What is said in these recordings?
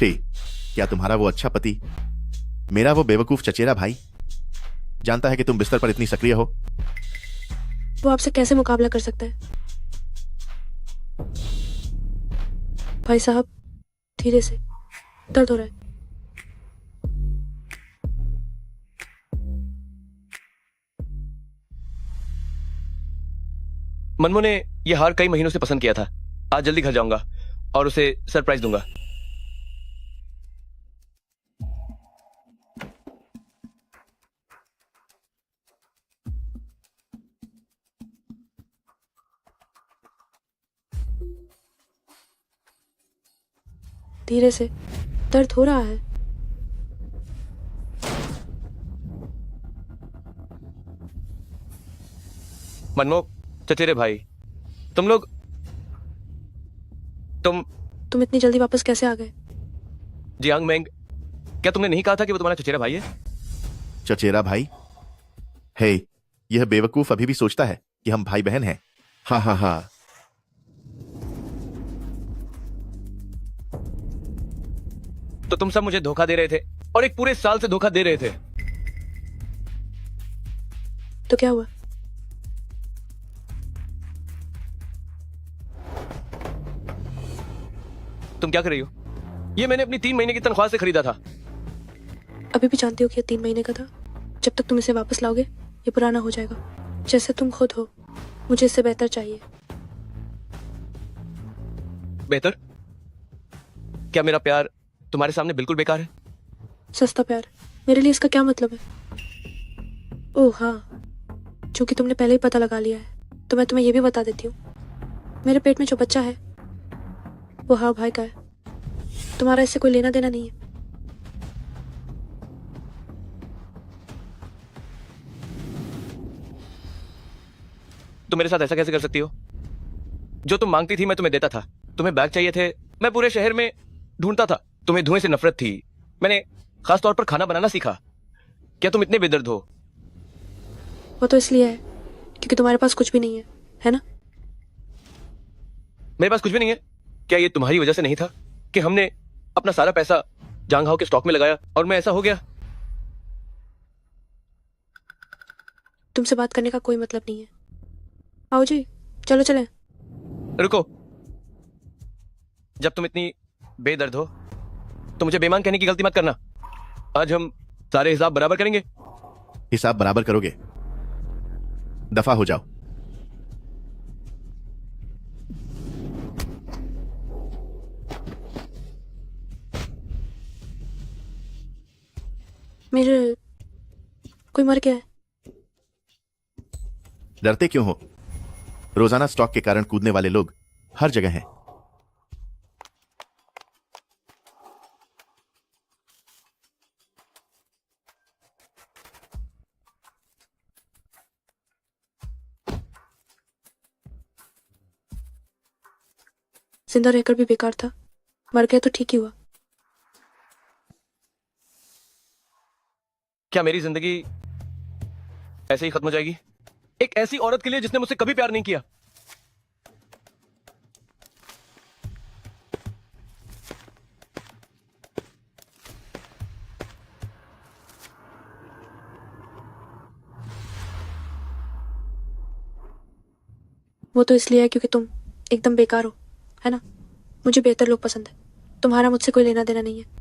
छी, क्या तुम्हारा वो अच्छा पति मेरा वो बेवकूफ चचेरा भाई जानता है कि तुम बिस्तर पर इतनी सक्रिय हो? वो आपसे कैसे मुकाबला कर सकता है? भाई साहब, धीरे से, दर्द हो रहा है। मनमो ने यह हार कई महीनों से पसंद किया था। आज जल्दी घर जाऊंगा और उसे सरप्राइज दूंगा। धीरे से, दर्द हो रहा है। मनमो, चचेरे भाई, तुम तुम इतनी जल्दी वापस कैसे आ गए? जियांग मेंग, क्या तुमने नहीं कहा था कि वो तुम्हारा चचेरा भाई है? चचेरा भाई? हे, यह बेवकूफ अभी भी सोचता है कि हम भाई बहन हैं। हा हा हा। तो तुम सब मुझे धोखा दे रहे थे और एक पूरे साल से धोखा दे रहे थे। तो क्या हुआ? तुम क्या कर रही हो? ये मैंने अपनी 3 महीने की तनख्वाह से खरीदा था। अभी भी जानती हो कि ये 3 महीने का था। जब तक तुम इसे वापस लाओगे ये पुराना हो जाएगा, जैसे तुम खुद हो। मुझे इससे बेहतर चाहिए। बेहतर? क्या मेरा प्यार तुम्हारे सामने बिल्कुल बेकार है? सस्ता प्यार? मेरे लिए इसका क्या मतलब है? ओह हाँ, चूंकि तुमने पहले ही पता लगा लिया है तो मैं तुम्हें ये भी बता देती हूँ। मेरे पेट में जो बच्चा है वो हाँ भाई का है। तुम्हारा इससे कोई लेना देना नहीं है। तुम मेरे साथ ऐसा कैसे कर सकती हो? जो तुम मांगती थी मैं तुम्हें देता था। तुम्हें बैग चाहिए थे, मैं पूरे शहर में ढूंढता था। तुम्हें धुएं से नफरत थी, मैंने खास तौर पर खाना बनाना सीखा। क्या तुम इतने बेदर्द हो? वो तो इसलिए है क्योंकि तुम्हारे पास कुछ भी नहीं है ना? मेरे पास कुछ भी नहीं है? क्या ये तुम्हारी वजह से नहीं था कि हमने अपना सारा पैसा जांग हाओ के स्टॉक में लगाया और मैं ऐसा हो गया? तुमसे बात करने का कोई मतलब नहीं है। आओ जी, चलो चलें। रुको, जब तुम इतनी बेदर्द हो तो मुझे बेईमान कहने की गलती मत करना। आज हम सारे हिसाब बराबर करेंगे। हिसाब बराबर करोगे? दफा हो जाओ। मेरे कोई मर गया है? डरते क्यों हो? रोजाना स्टॉक के कारण कूदने वाले लोग हर जगह हैं। जिंदा रहकर भी बेकार था, मर गया तो ठीक ही हुआ। क्या मेरी जिंदगी ऐसे ही खत्म हो जाएगी? एक ऐसी औरत के लिए जिसने मुझसे कभी प्यार नहीं किया। वो तो इसलिए है क्योंकि तुम एकदम बेकार हो, है ना? मुझे बेहतर लोग पसंद है। तुम्हारा मुझसे कोई लेना देना नहीं है।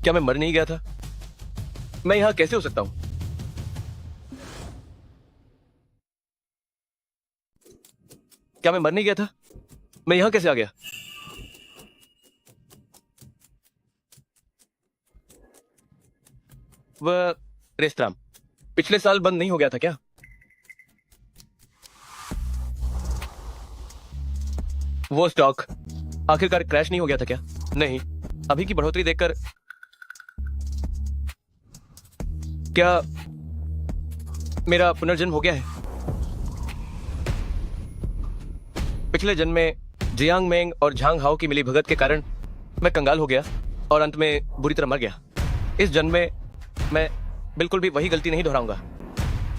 क्या मैं मर नहीं गया था? मैं यहां कैसे हो सकता हूं? क्या मैं मर नहीं गया था? मैं यहां कैसे आ गया? वह रेस्तरां पिछले साल बंद नहीं हो गया था क्या? वो स्टॉक आखिरकार क्रैश नहीं हो गया था क्या? नहीं, अभी की बढ़ोतरी देखकर क्या मेरा पुनर्जन्म हो गया है? पिछले जन्म में जियांग मेंग और झांग हाओ की मिली भगत के कारण मैं कंगाल हो गया और अंत में बुरी तरह मर गया। इस जन्म में मैं बिल्कुल भी वही गलती नहीं दोहराऊंगा।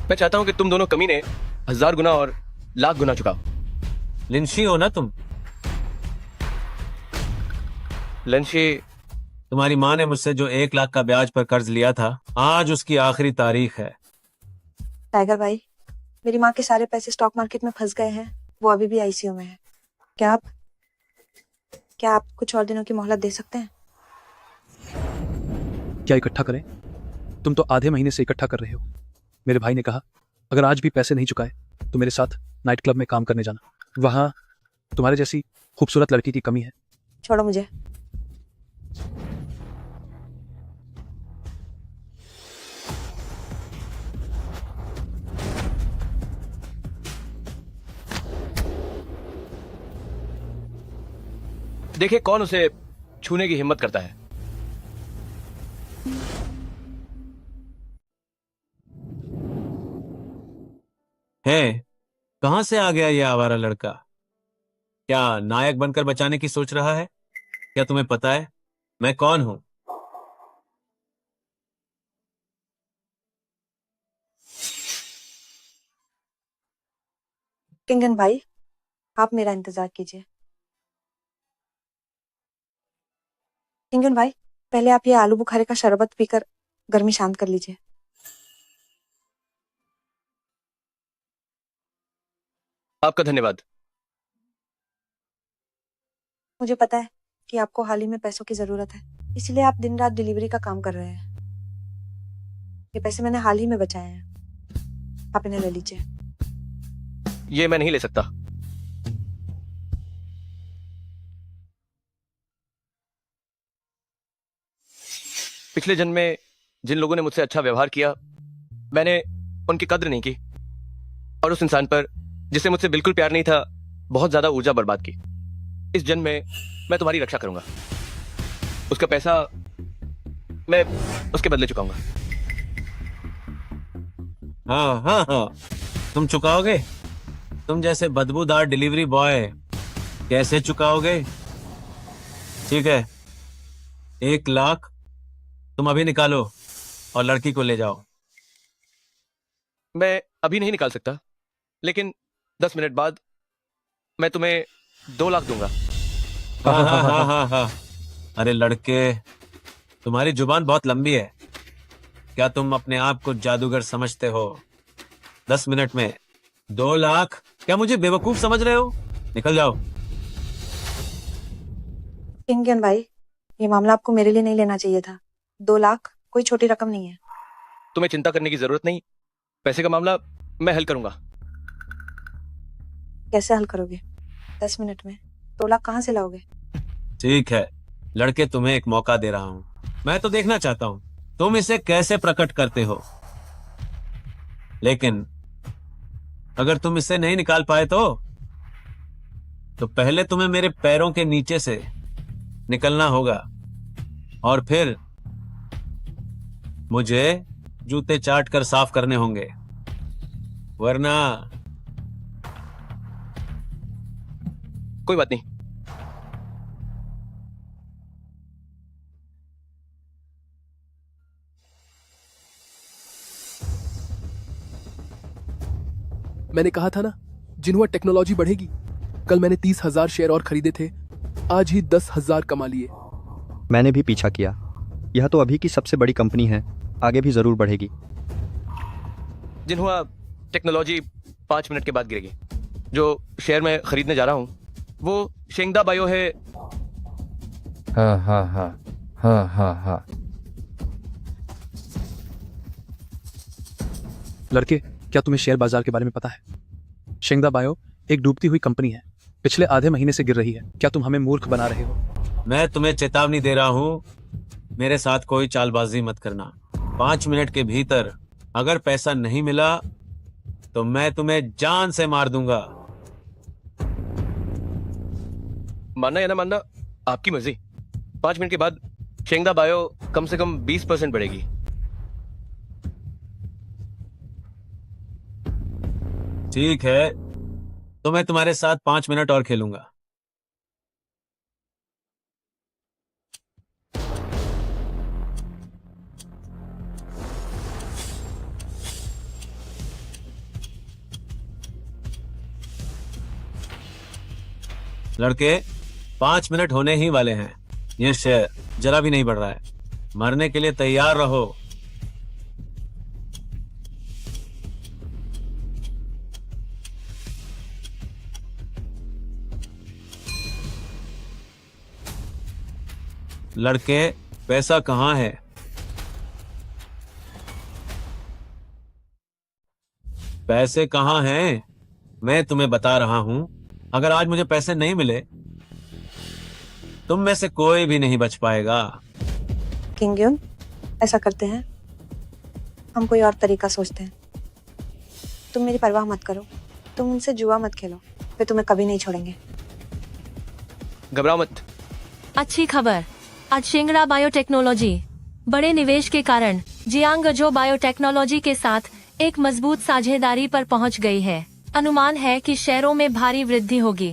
मैं चाहता हूं कि तुम दोनों कमीने 1000 गुना और लाख गुना चुकाओ। लिंशी हो ना तुम? लंशी, तुम्हारी माँ ने मुझसे जो 1 लाख का ब्याज पर कर्ज लिया था, आज उसकी आखिरी तारीख है। टाइगर भाई, मेरी माँ के सारे पैसे स्टॉक मार्केट में फंस गए हैं। वो अभी भी आईसीयू में है। क्या आप कुछ और दिनों की मोहलत दे सकते हैं? क्या इकट्ठा करें? तुम तो आधे महीने से इकट्ठा कर रहे हो। मेरे भाई ने कहा अगर आज भी पैसे नहीं चुकाए तो मेरे साथ नाइट क्लब में काम करने जाना। वहां तुम्हारे जैसी खूबसूरत लड़की की कमी है। छोड़ो मुझे। देखिए कौन उसे छूने की हिम्मत करता है। कहां से आ गया ये आवारा लड़का? क्या नायक बनकर बचाने की सोच रहा है? क्या तुम्हें पता है मैं कौन हूं? किंगन भाई, आप मेरा इंतजार कीजिए। किंगन भाई, पहले आप ये आलू बुखारे का शरबत पीकर गर्मी शांत कर लीजिए। आपका धन्यवाद। मुझे पता है कि आपको हाल ही में पैसों की जरूरत है, इसलिए आप दिन रात डिलीवरी का काम कर रहे हैं। ये पैसे मैंने हाल ही में बचाए हैं, आप इन्हें ले लीजिए। ये मैं नहीं ले सकता। पिछले जन्म में जिन लोगों ने मुझसे अच्छा व्यवहार किया, मैंने उनकी कद्र नहीं की और उस इंसान पर जिससे मुझसे बिल्कुल प्यार नहीं था बहुत ज्यादा ऊर्जा बर्बाद की। इस जन्म में मैं तुम्हारी रक्षा करूंगा। उसका पैसा मैं उसके बदले चुकाऊंगा। हाँ हाँ हाँ, तुम चुकाओगे? तुम जैसे बदबूदार डिलीवरी बॉय कैसे चुकाओगे? ठीक है, 1 लाख तुम अभी निकालो और लड़की को ले जाओ। मैं अभी नहीं निकाल सकता, लेकिन 10 मिनट बाद मैं तुम्हें 2 लाख दूंगा। हाँ हाँ हाँ हाँ हाँ। अरे लड़के, तुम्हारी जुबान बहुत लंबी है। क्या तुम अपने आप को जादूगर समझते हो? 10 मिनट में 2 लाख? क्या मुझे बेवकूफ समझ रहे हो? निकल जाओ। किंगन भाई, ये मामला आपको मेरे लिए नहीं लेना चाहिए था। 2 लाख कोई छोटी रकम नहीं है। तुम्हें चिंता करने की जरूरत नहीं। पैसे का मामला मैं हल करूंगा। कैसे हल करोगे? 10 मिनट में 2 लाख कहाँ से लाओगे? ठीक है लड़के, तुम्हें एक मौका दे रहा हूं। मैं तो देखना चाहता हूं तुम इसे कैसे प्रकट करते हो। लेकिन अगर तुम इसे नहीं निकाल पाए तो पहले तुम्हें मेरे पैरों के नीचे से निकलना होगा और फिर मुझे जूते चाट कर साफ करने होंगे, वरना कोई बात नहीं। मैंने कहा था ना, जिन्होंने टेक्नोलॉजी बढ़ेगी। कल मैंने 30,000 शेयर और खरीदे थे, आज ही 10,000 कमा लिए। मैंने भी पीछा किया। यह तो अभी की सबसे बड़ी कंपनी है, आगे भी जरूर बढ़ेगी। जिन्होंने टेक्नोलॉजी 5 मिनट के बाद गिरेगी। जो शेयर में खरीदने जा रहा हूं वो शेंगदा बायो है। हाँ हाँ हाँ हाँ हाँ हाँ। लड़के, क्या तुम्हें शेयर बाजार के बारे में पता है? शेंगदा बायो एक डूबती हुई कंपनी है, पिछले आधे महीने से गिर रही है। क्या तुम हमें मूर्ख बना रहे हो? मैं तुम्हें चेतावनी दे रहा हूं, मेरे साथ कोई चालबाजी मत करना। 5 मिनट के भीतर अगर पैसा नहीं मिला तो मैं तुम्हें जान से मार दूंगा। मानना या ना मानना आपकी मर्जी। 5 मिनट के बाद शेंगदा बायो कम से कम 20% बढ़ेगी। ठीक है, तो मैं तुम्हारे साथ 5 मिनट और खेलूंगा। लड़के 5 मिनट होने ही वाले हैं। ये शेयर जरा भी नहीं बढ़ रहा है। मरने के लिए तैयार रहो। लड़के, पैसा कहाँ है? पैसे कहाँ हैं? मैं तुम्हें बता रहा हूं, अगर आज मुझे पैसे नहीं मिले, तुम में से कोई भी नहीं बच पाएगा। किंग यून, ऐसा करते हैं, हम कोई और तरीका सोचते हैं। तुम मेरी परवाह मत करो, तुम उनसे जुआ मत खेलो, वे तुम्हें कभी नहीं छोड़ेंगे। घबराओ मत। अच्छी खबर, आज शिंगड़ा बायोटेक्नोलॉजी बड़े निवेश के कारण जियांगजो बायोटेक्नोलॉजी के साथ एक मजबूत साझेदारी पर पहुंच गई है। अनुमान है कि शेयरों में भारी वृद्धि होगी।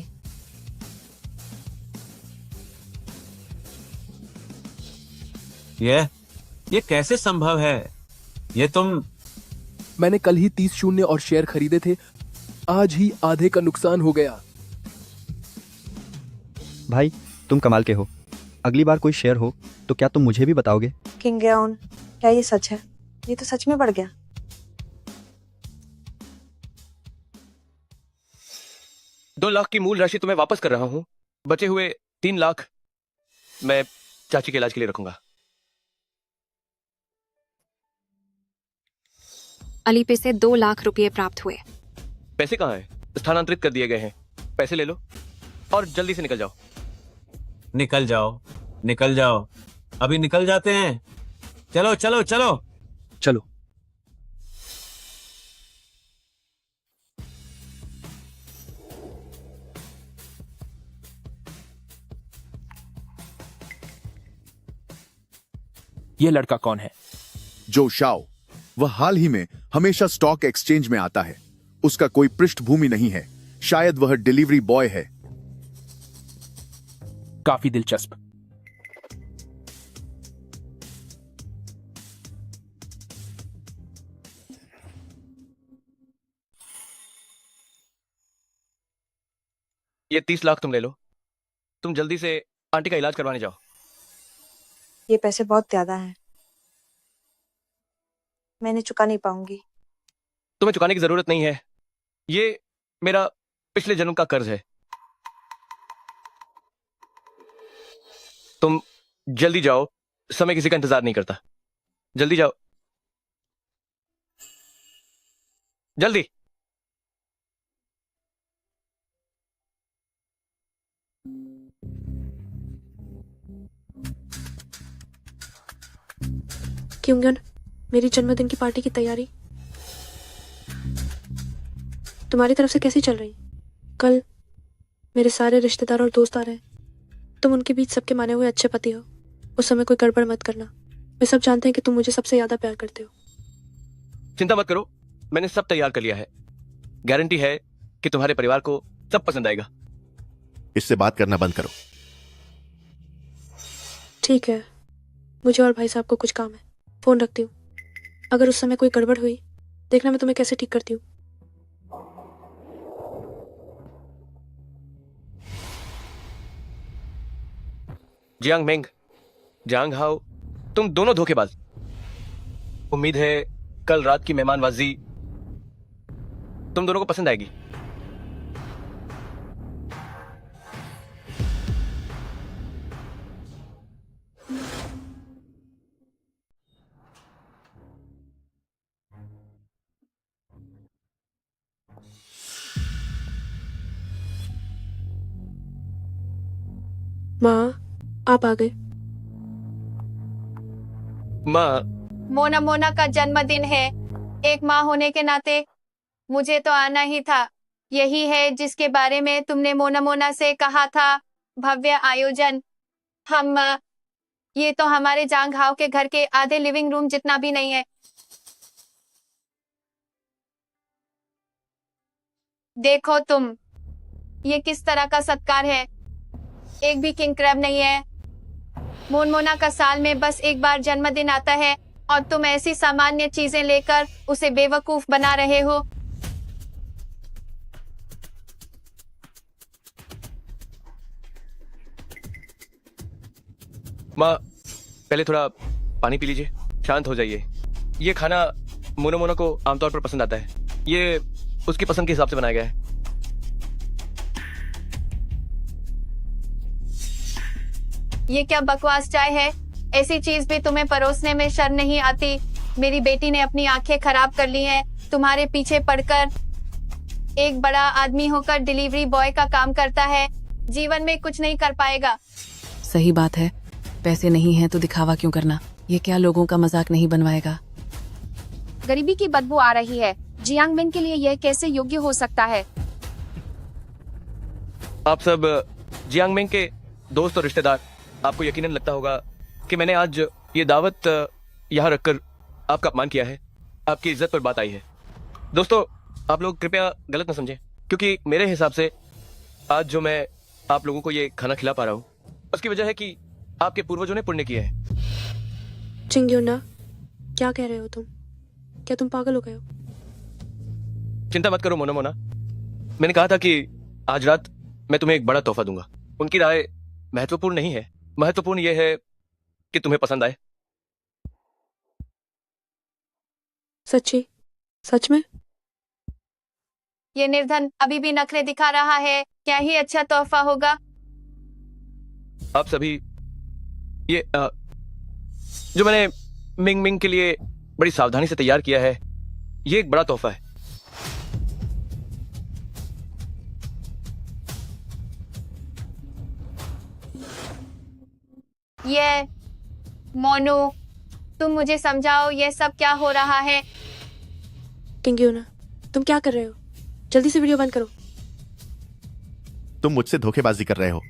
ये कैसे संभव है? ये तुम मैंने कल ही 30 शून्य और शेयर खरीदे थे, आज ही आधे का नुकसान हो गया। भाई तुम कमाल के हो। अगली बार कोई शेयर हो तो क्या तुम मुझे भी बताओगे? किंग यून, क्या ये सच है? ये तो सच में बढ़ गया। दो लाख की मूल राशि तुम्हें वापस कर रहा हूं। बचे हुए 3 लाख मैं चाची के इलाज के लिए रखूंगा। अली पे से 2 लाख रुपए प्राप्त हुए। पैसे कहाँ हैं? स्थानांतरित कर दिए गए हैं। पैसे ले लो और जल्दी से निकल जाओ। निकल जाओ, निकल जाओ, अभी निकल जाते हैं। चलो चलो चलो। चलो। ये लड़का कौन है? जो शाओ। वह हाल ही में हमेशा स्टॉक एक्सचेंज में आता है। उसका कोई पृष्ठभूमि नहीं है। शायद वह डिलीवरी बॉय है। काफी दिलचस्प। ये 30 लाख तुम ले लो। तुम जल्दी से आंटी का इलाज करवाने जाओ। ये पैसे बहुत ज्यादा हैं, मैं इन्हें चुका नहीं पाऊंगी। तुम्हें चुकाने की जरूरत नहीं है। ये मेरा पिछले जन्म का कर्ज है। तुम जल्दी जाओ, समय किसी का इंतजार नहीं करता। जल्दी जाओ, जल्दी। किंग, मेरी जन्मदिन की पार्टी की तैयारी तुम्हारी तरफ से कैसी चल रही? कल मेरे सारे रिश्तेदार और दोस्त आ रहे हैं। तुम उनके बीच सबके माने हुए अच्छे पति हो। उस समय कोई गड़बड़ मत करना। वे सब जानते हैं कि तुम मुझे सबसे ज्यादा प्यार करते हो। चिंता मत करो, मैंने सब तैयार कर लिया है। गारंटी है कि तुम्हारे परिवार को सब पसंद आएगा। इससे बात करना बंद करो। ठीक है, मुझे और भाई साहब को कुछ काम है। फोन रखती हूँ। अगर उस समय कोई गड़बड़ हुई, देखना मैं तुम्हें कैसे ठीक करती हूँ। जियांग मेंग, जियांग हाओ, तुम दोनों धोखेबाज। उम्मीद है कल रात की मेहमानबाजी तुम दोनों को पसंद आएगी। माँ, आप आ गए। माँ, मोना मोना का जन्मदिन है। एक माँ होने के नाते मुझे तो आना ही था। यही है जिसके बारे में तुमने मोना मोना से कहा था, भव्य आयोजन। हम ये तो हमारे जांग हाव के घर के आधे लिविंग रूम जितना भी नहीं है। देखो तुम, ये किस तरह का सत्कार है। एक भी किंग क्रैब नहीं है। मोना का साल में बस एक बार जन्मदिन आता है और तुम ऐसी सामान्य चीजें लेकर उसे बेवकूफ बना रहे हो। माँ, पहले थोड़ा पानी पी लीजिए, शांत हो जाइए। ये खाना मोनो मोनो को आमतौर पर पसंद आता है। ये उसकी पसंद के हिसाब से बनाया गया है। ये क्या बकवास चाय है? ऐसी चीज भी तुम्हें परोसने में शर्म नहीं आती? मेरी बेटी ने अपनी आंखें खराब कर ली हैं तुम्हारे पीछे पड़कर। एक बड़ा आदमी होकर डिलीवरी बॉय का काम करता है, जीवन में कुछ नहीं कर पाएगा। सही बात है, पैसे नहीं हैं तो दिखावा क्यों करना? ये क्या लोगों का मजाक नहीं बनवाएगा? गरीबी की बदबू आ रही है। जियांग मिन के लिए यह कैसे योग्य हो सकता है? आप सब जियांग मिंग के दोस्त और रिश्तेदार, आपको यकीनन लगता होगा कि मैंने आज ये दावत यहाँ रखकर आपका अपमान किया है, आपकी इज्जत पर बात आई है। दोस्तों, आप लोग कृपया गलत न समझें, क्योंकि मेरे हिसाब से आज जो मैं आप लोगों को ये खाना खिला पा रहा हूँ, उसकी वजह है कि आपके पूर्वजों ने पुण्य किया है। चिंग्योना, क्या कह रहे हो तुम? क्या तुम पागल हो गए हो? चिंता मत करो मोना मोना, मैंने कहा था कि आज रात मैं तुम्हें एक बड़ा तोहफा दूंगा। उनकी राय महत्वपूर्ण नहीं है, महत्वपूर्ण यह है कि तुम्हें पसंद आए। सच्ची? सच में? ये निर्धन अभी भी नखरे दिखा रहा है, क्या ही अच्छा तोहफा होगा। आप सभी, ये जो मैंने मिंग मिंग के लिए बड़ी सावधानी से तैयार किया है, ये एक बड़ा तोहफा है। ये मोनू, तुम मुझे समझाओ ये सब क्या हो रहा है? किंग्योना, तुम क्या कर रहे हो? जल्दी से वीडियो बंद करो। तुम मुझसे धोखेबाजी कर रहे हो।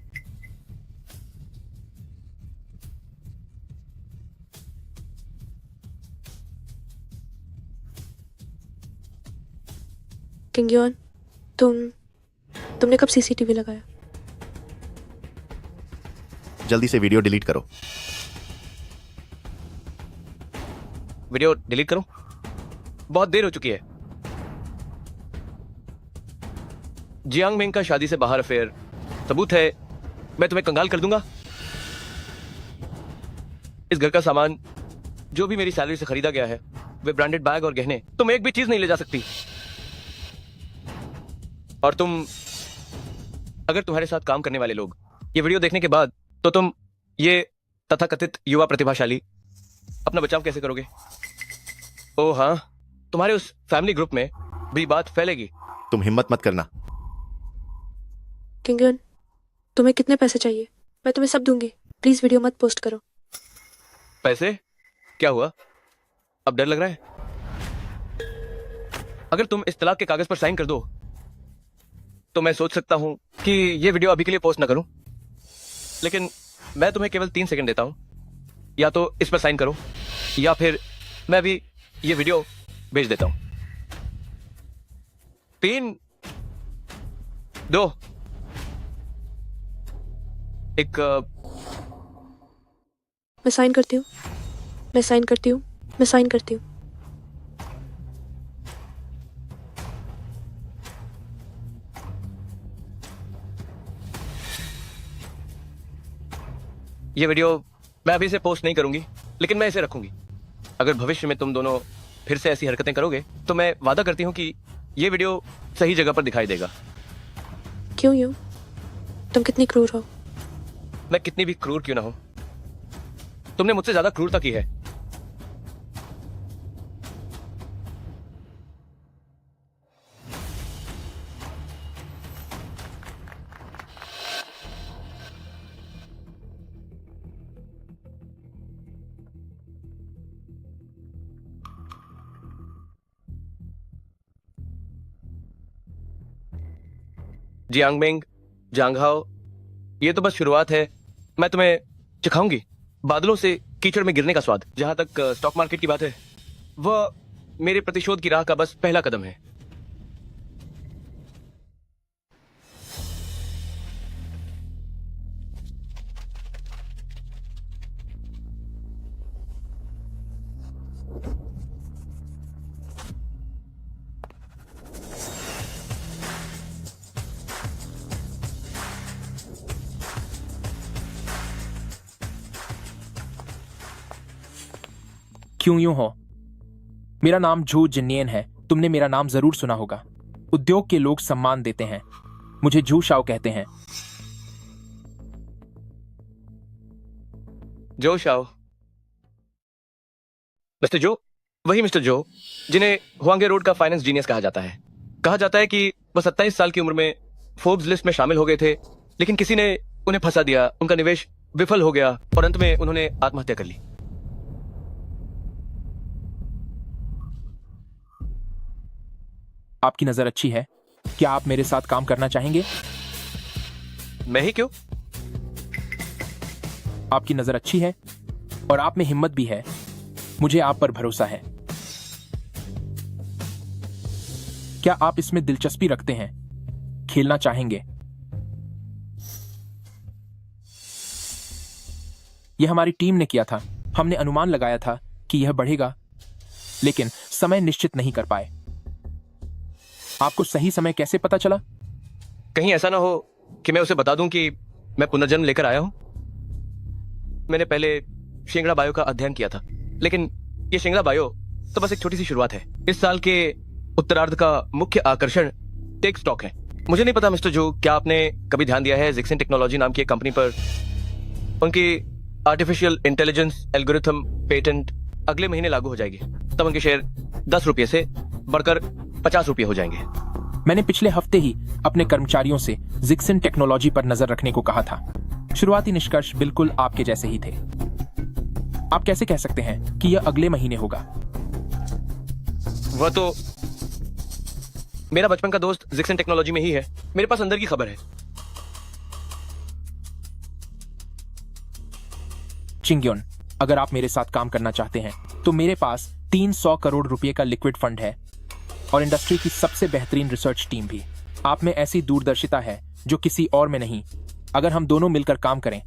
किंग्योन, तुमने कब सीसीटीवी लगाया? जल्दी से वीडियो डिलीट करो। वीडियो डिलीट करूं? बहुत देर हो चुकी है। जियांग मिंग का शादी से बाहर अफेयर सबूत है, मैं तुम्हें कंगाल कर दूंगा। इस घर का सामान जो भी मेरी सैलरी से खरीदा गया है, वे ब्रांडेड बैग और गहने, तुम एक भी चीज नहीं ले जा सकती। और अगर तुम्हारे साथ काम करने वाले लोग ये वीडियो देखने के बाद, तो तुम ये तथाकथित युवा प्रतिभाशाली अपना बचाव कैसे करोगे? ओ हाँ, तुम्हारे उस फैमिली ग्रुप में भी बात फैलेगी। तुम हिम्मत मत करना। किंग्योन, तुम्हें कितने पैसे चाहिए? मैं तुम्हें सब दूंगी। प्लीज वीडियो मत पोस्ट करो। पैसे? क्या हुआ? अब डर लग रहा है? अगर तुम इस तलाक के कागज पर साइन कर दो, तो मैं सोच सकता हूं कि ये वीडियो अभी के लिए पोस्ट ना करूं। लेकिन मैं तुम्हें केवल 3 सेकंड देता हूं, या तो इस पर साइन करो, या फिर मैं भी ये वीडियो भेज देता हूं। 3, 2, 1। मैं साइन करती हूँ, मैं साइन करती हूँ, मैं साइन करती हूँ। ये वीडियो मैं अभी से पोस्ट नहीं करूंगी, लेकिन मैं इसे रखूंगी। अगर भविष्य में तुम दोनों फिर से ऐसी हरकतें करोगे, तो मैं वादा करती हूं कि ये वीडियो सही जगह पर दिखाई देगा। क्यों यूं? तुम कितनी क्रूर हो। मैं कितनी भी क्रूर क्यों ना हो, तुमने मुझसे ज्यादा क्रूरता की है। जियांग मिंग, जांग हाओ, ये तो बस शुरुआत है। मैं तुम्हें चखाऊंगी बादलों से कीचड़ में गिरने का स्वाद। जहां तक स्टॉक मार्केट की बात है, वह मेरे प्रतिशोध की राह का बस पहला कदम है। क्यों यूं हो? मेरा नाम झू जिन्नियन है, तुमने मेरा नाम जरूर सुना होगा। उद्योग के लोग सम्मान देते हैं, मुझे झू शाओ कहते हैं। जो शाओ, मिस्टर जो, वही मिस्टर जो जिन्हें हुआंगे रोड का फाइनेंस जीनियस कहा जाता है। कहा जाता है कि वह 27 साल की उम्र में फोर्ब्स लिस्ट में शामिल हो गए थे, लेकिन किसी ने उन्हें फंसा दिया, उनका निवेश विफल हो गया और अंत में उन्होंने आत्महत्या कर ली। आपकी नजर अच्छी है, क्या आप मेरे साथ काम करना चाहेंगे? मैं ही क्यों? आपकी नजर अच्छी है और आप में हिम्मत भी है, मुझे आप पर भरोसा है। क्या आप इसमें दिलचस्पी रखते हैं, खेलना चाहेंगे? यह हमारी टीम ने किया था, हमने अनुमान लगाया था कि यह बढ़ेगा, लेकिन समय निश्चित नहीं कर पाए। आपको सही समय कैसे पता चला? कहीं ऐसा ना हो कि मैं उसे बता दूं कि मैं पुनर्जन्म लेकर आया हूं। मैंने पहले शेंगड़ा बायो का अध्ययन किया था, लेकिन ये शेंगड़ा बायो तो बस एक छोटी सी शुरुआत है। इस साल के उत्तरार्ध का मुख्य आकर्षण टेक स्टॉक है। मुझे नहीं पता मिस्टर जो, क्या आपने कभी ध्यान दिया है जिक्सन टेक्नोलॉजी नाम की एक कंपनी पर? उनकी आर्टिफिशियल इंटेलिजेंस एल्गोरिथम पेटेंट अगले महीने लागू हो जाएगी, तब उनके शेयर 10 रुपये से बढ़कर 50 रुपये हो जाएंगे। मैंने पिछले हफ्ते ही अपने कर्मचारियों से जिक्सन टेक्नोलॉजी पर नजर रखने को कहा था। शुरुआती निष्कर्ष बिल्कुल आपके जैसे ही थे। आप कैसे कह सकते हैं कि यह अगले महीने होगा? वह तो मेरा बचपन का दोस्त जिक्सन टेक्नोलॉजी में ही है। मेरे पास अंदर की खबर है। चिंग्योन, अगर आप मेरे साथ काम करना चाहते हैं तो मेरे पास 300 करोड़ रुपए का लिक्विड फंड है और इंडस्ट्री की सबसे बेहतरीन रिसर्च टीम भी। आप में ऐसी दूरदर्शिता है जो किसी और में नहीं। अगर हम दोनों मिलकर काम करें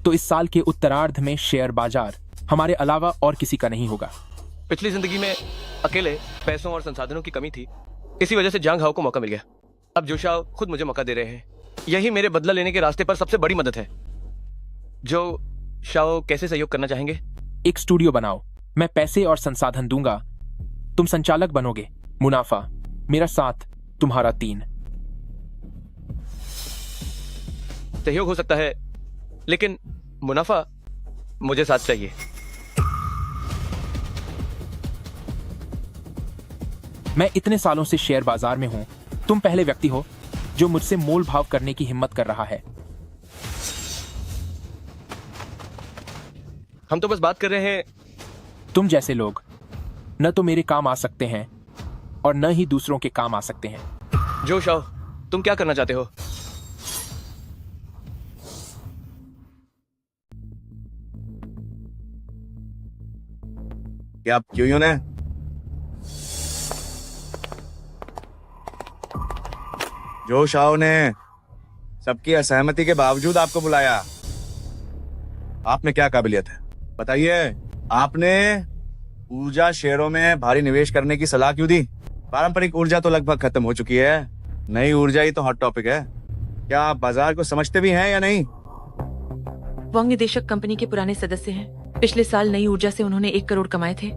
तो इस साल के उत्तरार्ध में शेयर बाजार हमारे अलावा और किसी का नहीं होगा। पिछली जिंदगी में अकेले पैसों और संसाधनों की कमी थी, इसी वजह से जांग हाओ को मौका मिल गया। अब जो शाओ खुद मुझे मौका दे रहे हैं। यही मेरे बदला लेने के रास्ते पर सबसे बड़ी मदद है। जो शाओ कैसे सहयोग करना चाहेंगे? एक स्टूडियो बनाओ, मैं पैसे और संसाधन दूंगा, तुम संचालक बनोगे, मुनाफा मेरा 7, तुम्हारा 3। सहयोग हो सकता है, लेकिन मुनाफा मुझे साथ चाहिए। मैं इतने सालों से शेयर बाजार में हूं, तुम पहले व्यक्ति हो जो मुझसे मोल भाव करने की हिम्मत कर रहा है। हम तो बस बात कर रहे हैं। तुम जैसे लोग न तो मेरे काम आ सकते हैं और न ही दूसरों के काम आ सकते हैं। जो शाओ, तुम क्या करना चाहते हो? क्या आप क्यों ने जो शाओ ने सबकी असहमति के बावजूद आपको बुलाया? आप में क्या काबिलियत है बताइए? आपने ऊर्जा शेयरों में भारी निवेश करने की सलाह क्यों दी? पारंपरिक ऊर्जा तो लगभग खत्म हो चुकी है, नई ऊर्जा ही तो हॉट टॉपिक है। क्या आप बाजार को समझते भी हैं या नहीं? वांग निदेशक कंपनी के पुराने सदस्य हैं। पिछले साल नई ऊर्जा से उन्होंने 1 करोड़ कमाए थे,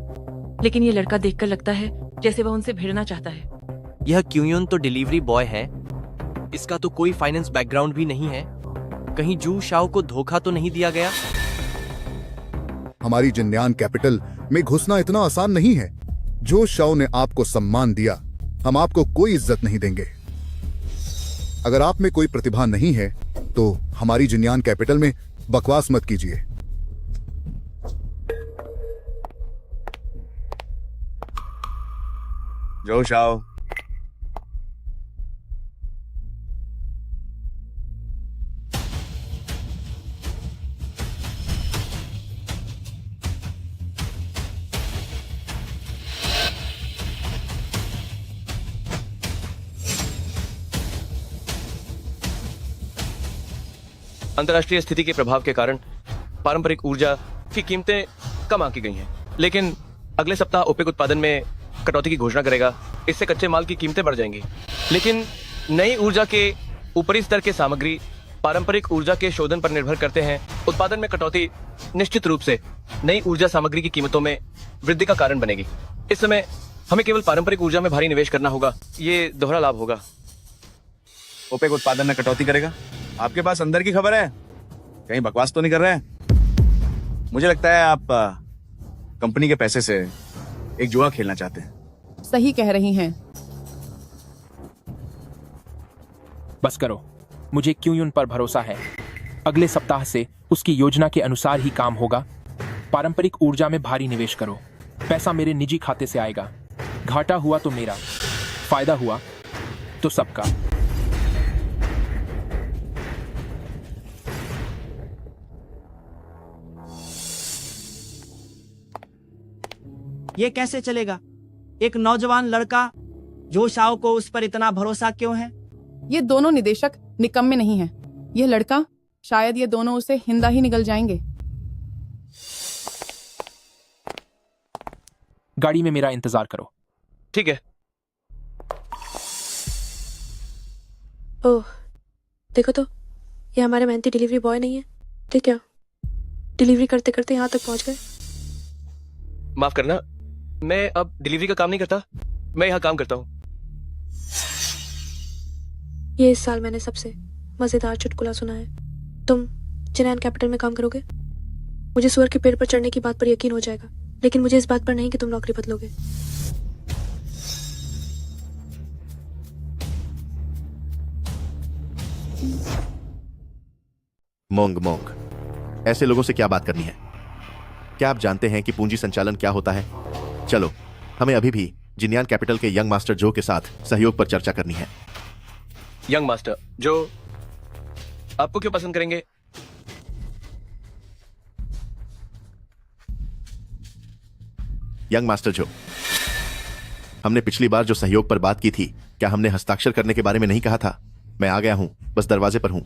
लेकिन ये लड़का देखकर लगता है जैसे वह उनसे भिड़ना चाहता है। यह क्यूयन तो डिलीवरी बॉय है, इसका तो कोई फाइनेंस बैकग्राउंड भी नहीं है। कहीं जू शाओ को धोखा तो नहीं दिया गया? हमारी जिन्यान कैपिटल में घुसना इतना आसान नहीं है। जो शाओ ने आपको सम्मान दिया, हम आपको कोई इज्जत नहीं देंगे। अगर आप में कोई प्रतिभा नहीं है तो हमारी जिन्यान कैपिटल में बकवास मत कीजिए। जो शाओ, अंतर्राष्ट्रीय स्थिति के प्रभाव के कारण पारंपरिक ऊर्जा की कीमतें कम आंकी गई हैं, लेकिन अगले सप्ताह ओपेक उत्पादन में कटौती की घोषणा करेगा। इससे कच्चे माल की कीमतें बढ़ जाएंगी, लेकिन नई ऊर्जा के ऊपरी स्तर के सामग्री पारंपरिक ऊर्जा के शोधन पर निर्भर करते हैं। उत्पादन में कटौती निश्चित रूप से नई ऊर्जा सामग्री की कीमतों में वृद्धि का कारण बनेगी। इस समय हमें केवल पारंपरिक ऊर्जा में भारी निवेश करना होगा। ये दोहरा लाभ होगा। ओपेक उत्पादन में कटौती करेगा? आपके पास अंदर की खबर है? कहीं बकवास तो नहीं कर रहे हैं? मुझे लगता है आप कंपनी के पैसे से एक जुआ खेलना चाहते हैं। सही कह रही हैं। बस करो, मुझे क्यूयुन पर भरोसा है। अगले सप्ताह से उसकी योजना के अनुसार ही काम होगा। पारंपरिक ऊर्जा में भारी निवेश करो। पैसा मेरे निजी खाते से आएगा। घाटा हुआ तो मेरा, फायदा हुआ तो सबका। ये कैसे चलेगा? एक नौजवान लड़का जो शाओ को उस पर इतना भरोसा क्यों है? ये दोनों निदेशक निकम्मे नहीं हैं। ये लड़का, शायद ये दोनों उसे हिंदा ही निगल जाएंगे। गाड़ी में मेरा इंतजार करो। ठीक है। ओह, देखो तो, ये हमारे मेहनती डिलीवरी बॉय नहीं है। ठीक क्या? डिलीवरी करते करते यहाँ तक पहुँच गए। माफ करना, मैं अब डिलीवरी का काम नहीं करता। मैं यहाँ काम करता हूँ। ये इस साल मैंने सबसे मजेदार चुटकुला सुना है। तुम जिनान कैपिटल में काम करोगे? मुझे सुअर के पेड़ पर चढ़ने की बात पर यकीन हो जाएगा, लेकिन मुझे इस बात पर नहीं कि तुम नौकरी बदलोगे। मोंग मोंग, ऐसे लोगों से क्या बात करनी है? क्या आप जानते हैं कि पूंजी संचालन क्या होता है? चलो, हमें अभी भी जिनियान कैपिटल के यंग मास्टर जो के साथ सहयोग पर चर्चा करनी है। यंग मास्टर जो आपको क्यों पसंद करेंगे? यंग मास्टर जो, हमने पिछली बार जो सहयोग पर बात की थी, क्या हमने हस्ताक्षर करने के बारे में नहीं कहा था? मैं आ गया हूं, बस दरवाजे पर हूं।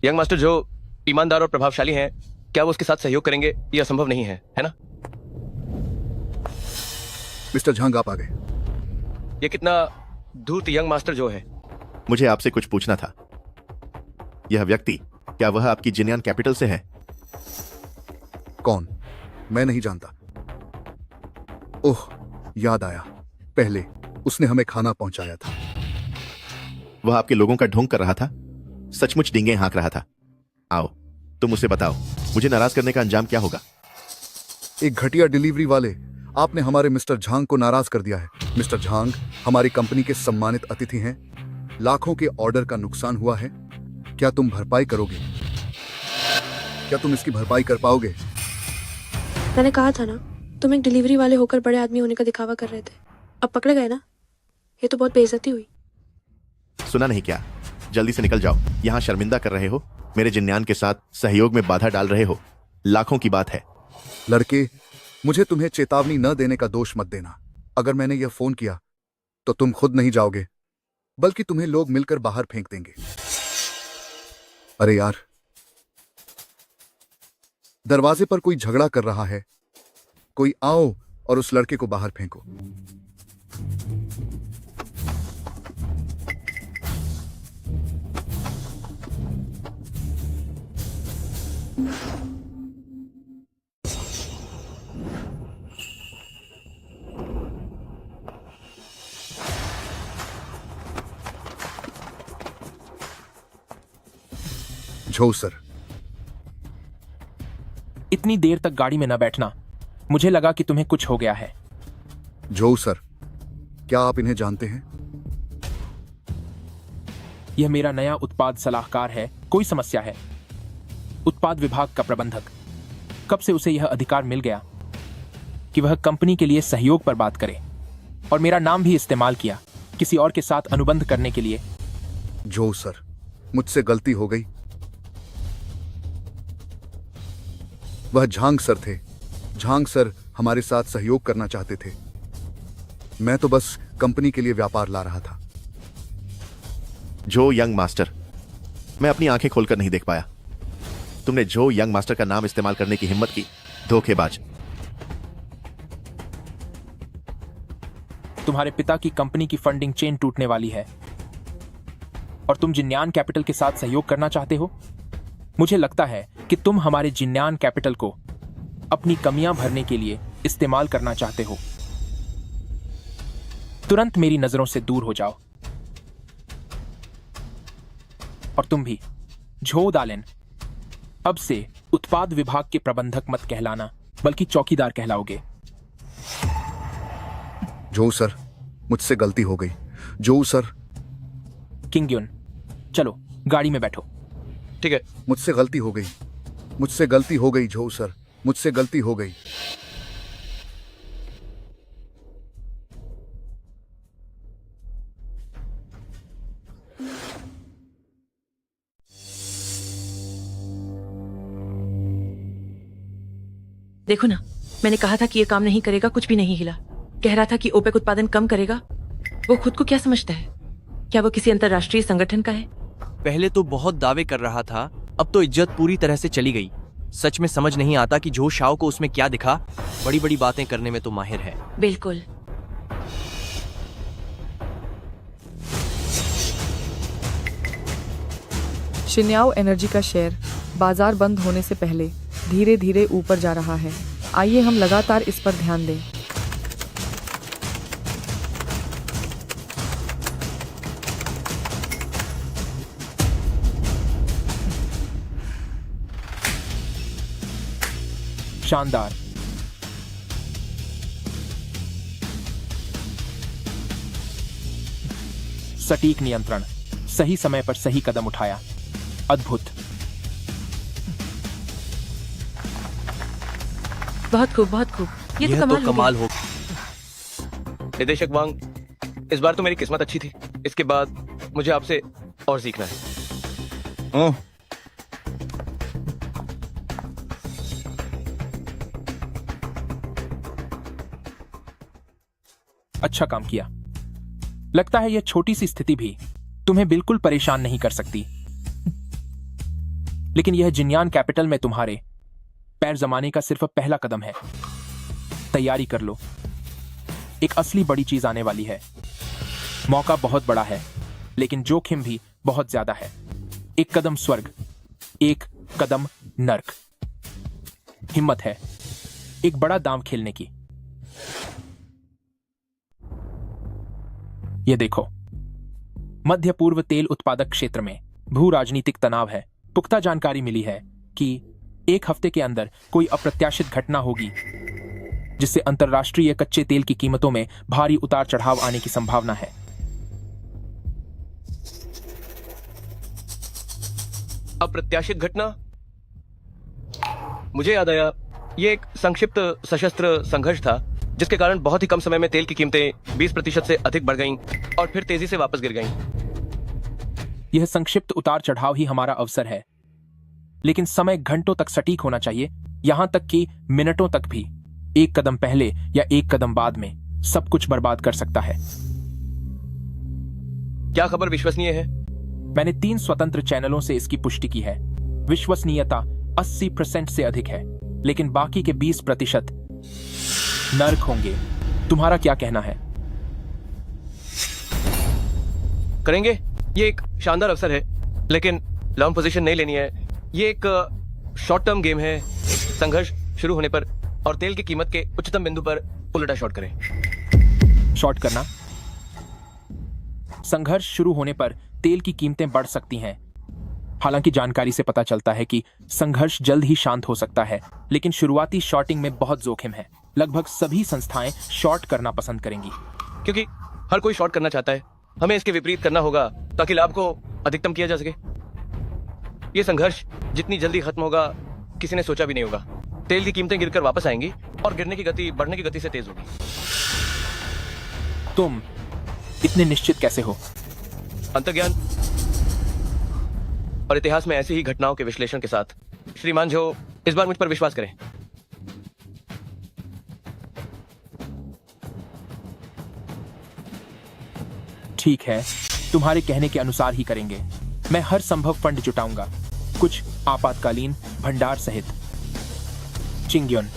यंग मास्टर जो ईमानदार और प्रभावशाली हैं, क्या वो उसके साथ सहयोग करेंगे? यह असंभव नहीं है, है ना? मिस्टर झांग, आप आ गए। ये कितना धूर्त यंग मास्टर जो है। मुझे आपसे कुछ पूछना था। यह व्यक्ति, क्या वह आपकी जिनियान कैपिटल से है? कौन? मैं नहीं जानता। ओह, याद आया, पहले उसने हमें खाना पहुंचाया था। वह आपके लोगों का ढोंग कर रहा था? सचमुच डींगे हाँक रहा था? आओ, तुम मुझसे बताओ, मुझे नाराज करने का अंजाम क्या होगा? एक घटिया डिलीवरी वाले, आपने हमारे मिस्टर झांग को नाराज कर दिया है। मिस्टर झांग हमारी कंपनी के सम्मानित अतिथि हैं। लाखों के ऑर्डर का नुकसान हुआ है। क्या तुम भरपाई करोगे? क्या तुम इसकी भरपाई कर पाओगे? मैंने कहा था ना, तुम एक डिलीवरी वाले होकर बड़े आदमी होने का दिखावा कर रहे थे। अब पकड़े गए ना? ये तो बहुत बेइज्जती हुई। सुना नहीं क्या? जल्दी से निकल जाओ। यहां शर्मिंदा कर रहे हो, मेरे जिन्यान के साथ सहयोग में बाधा डाल रहे हो। लाखों की बात है। लड़के, मुझे तुम्हें चेतावनी न देने का दोष मत देना। अगर मैंने यह फोन किया तो तुम खुद नहीं जाओगे, बल्कि तुम्हें लोग मिलकर बाहर फेंक देंगे। अरे यार, दरवाजे पर कोई झगड़ा कर रहा है। कोई आओ और उस लड़के को बाहर फेंको। झो सर, इतनी देर तक गाड़ी में न बैठना। मुझे लगा कि तुम्हें कुछ हो गया है। झो सर, क्या आप इन्हें जानते हैं? यह मेरा नया उत्पाद सलाहकार है। कोई समस्या है? उत्पाद विभाग का प्रबंधक। कब से उसे यह अधिकार मिल गया कि वह कंपनी के लिए सहयोग पर बात करे, और मेरा नाम भी इस्तेमाल किया किसी और के साथ अनुबंध करने के लिए। झो सर, मुझसे गलती हो गई। वह झांग सर थे। झांग सर हमारे साथ सहयोग करना चाहते थे। मैं तो बस कंपनी के लिए व्यापार ला रहा था। जो यंग मास्टर, मैं अपनी आंखें खोलकर नहीं देख पाया। तुमने जो यंग मास्टर का नाम इस्तेमाल करने की हिम्मत की। धोखेबाज। तुम्हारे पिता की कंपनी की फंडिंग चेन टूटने वाली है। और तुम जिन्यान कैपिटल के साथ सहयोग करना चाहते हो। मुझे लगता है कि तुम हमारे जिन्यान कैपिटल को अपनी कमियां भरने के लिए इस्तेमाल करना चाहते हो। तुरंत मेरी नजरों से दूर हो जाओ। और तुम भी, झो दालेन, अब से उत्पाद विभाग के प्रबंधक मत कहलाना, बल्कि चौकीदार कहलाओगे। जो सर, मुझसे गलती हो गई। जो सर। किंगयुन, चलो गाड़ी में बैठो। ठीक है। मुझसे गलती हो गई। मुझसे गलती हो गई जो सर, मुझसे गलती हो गई। देखो ना, मैंने कहा था कि ये काम नहीं करेगा, कुछ भी नहीं हिला। कह रहा था कि ओपेक उत्पादन कम करेगा। वो खुद को क्या समझता है? क्या वो किसी अंतर्राष्ट्रीय संगठन का है? पहले तो बहुत दावे कर रहा था, अब तो इज्जत पूरी तरह से चली गई। सच में समझ नहीं आता कि झो शाओ को उसमें क्या दिखा। बड़ी बड़ी बातें करने में तो माहिर है। बिल्कुल। शिन्याओ एनर्जी का शेयर बाजार बंद होने से पहले धीरे धीरे ऊपर जा रहा है। आइए हम लगातार इस पर ध्यान दें। शानदार। सटीक नियंत्रण, सही समय पर सही कदम उठाया। अद्भुत। बहुत खूब, बहुत खूब। ये तो कमाल हो गया। निदेशक वांग, इस बार तो मेरी किस्मत अच्छी थी। इसके बाद मुझे आपसे और सीखना है। अच्छा काम किया। लगता है यह छोटी सी स्थिति भी तुम्हें बिल्कुल परेशान नहीं कर सकती। लेकिन यह जिन्यान कैपिटल में तुम्हारे पैर जमाने का सिर्फ पहला कदम है। तैयारी कर लो, एक असली बड़ी चीज आने वाली है। मौका बहुत बड़ा है, लेकिन जोखिम भी बहुत ज्यादा है। एक कदम स्वर्ग, एक कदम नर्क। हिम्मत है एक बड़ा दांव खेलने की। ये देखो, मध्य पूर्व तेल उत्पादक क्षेत्र में भू राजनीतिक तनाव है। पुख्ता जानकारी मिली है कि एक हफ्ते के अंदर कोई अप्रत्याशित घटना होगी जिससे अंतर्राष्ट्रीय कच्चे तेल की कीमतों में भारी उतार चढ़ाव आने की संभावना है। अप्रत्याशित घटना? मुझे याद आया, ये एक संक्षिप्त सशस्त्र संघर्ष था जिसके कारण बहुत ही कम समय में तेल की कीमतें 20% से अधिक बढ़ गईं और फिर तेजी से वापस गिर गईं। यह संक्षिप्त उतार चढ़ाव ही हमारा अवसर है, लेकिन समय घंटों तक सटीक होना चाहिए, यहां तक कि मिनटों तक भी। एक कदम पहले या एक कदम बाद में सब कुछ बर्बाद कर सकता है। क्या खबर विश्वसनीय है? मैंने 3 स्वतंत्र चैनलों से इसकी पुष्टि की है। विश्वसनीयता 80% से अधिक है, लेकिन बाकी के 20% नर्क होंगे। तुम्हारा क्या कहना है? करेंगे। ये एक शानदार अवसर है, लेकिन लॉन्ग पोजीशन नहीं लेनी है। ये एक शॉर्ट टर्म गेम है। संघर्ष शुरू होने पर और तेल की कीमत के उच्चतम बिंदु पर उल्टा शॉर्ट करें। शॉर्ट करना? संघर्ष शुरू होने पर तेल की कीमतें बढ़ सकती हैं। हालांकि जानकारी से पता चलता है कि संघर्ष जल्द ही शांत हो सकता है, लेकिन शुरुआती शॉर्टिंग में बहुत जोखिम है। लगभग सभी संस्थाएं शॉर्ट करना पसंद करेंगी, क्योंकि हर कोई शॉर्ट करना चाहता है। हमें इसके विपरीत करना होगा ताकि लाभ को अधिकतम किया जा सके। ये संघर्ष जितनी जल्दी खत्म होगा, किसी ने सोचा भी नहीं होगा। तेल की कीमतें गिरकर वापस आएंगी और गिरने की गति बढ़ने की गति से तेज होगी। तुम इतने निश्चित कैसे हो? अंतर्ज्ञान और इतिहास में ऐसी ही घटनाओं के विश्लेषण के साथ श्रीमान झो, इस बार मुझ पर विश्वास करें। ठीक है, तुम्हारे कहने के अनुसार ही करेंगे। मैं हर संभव फंड जुटाऊंगा, कुछ आपातकालीन भंडार सहित। चिंग्योन,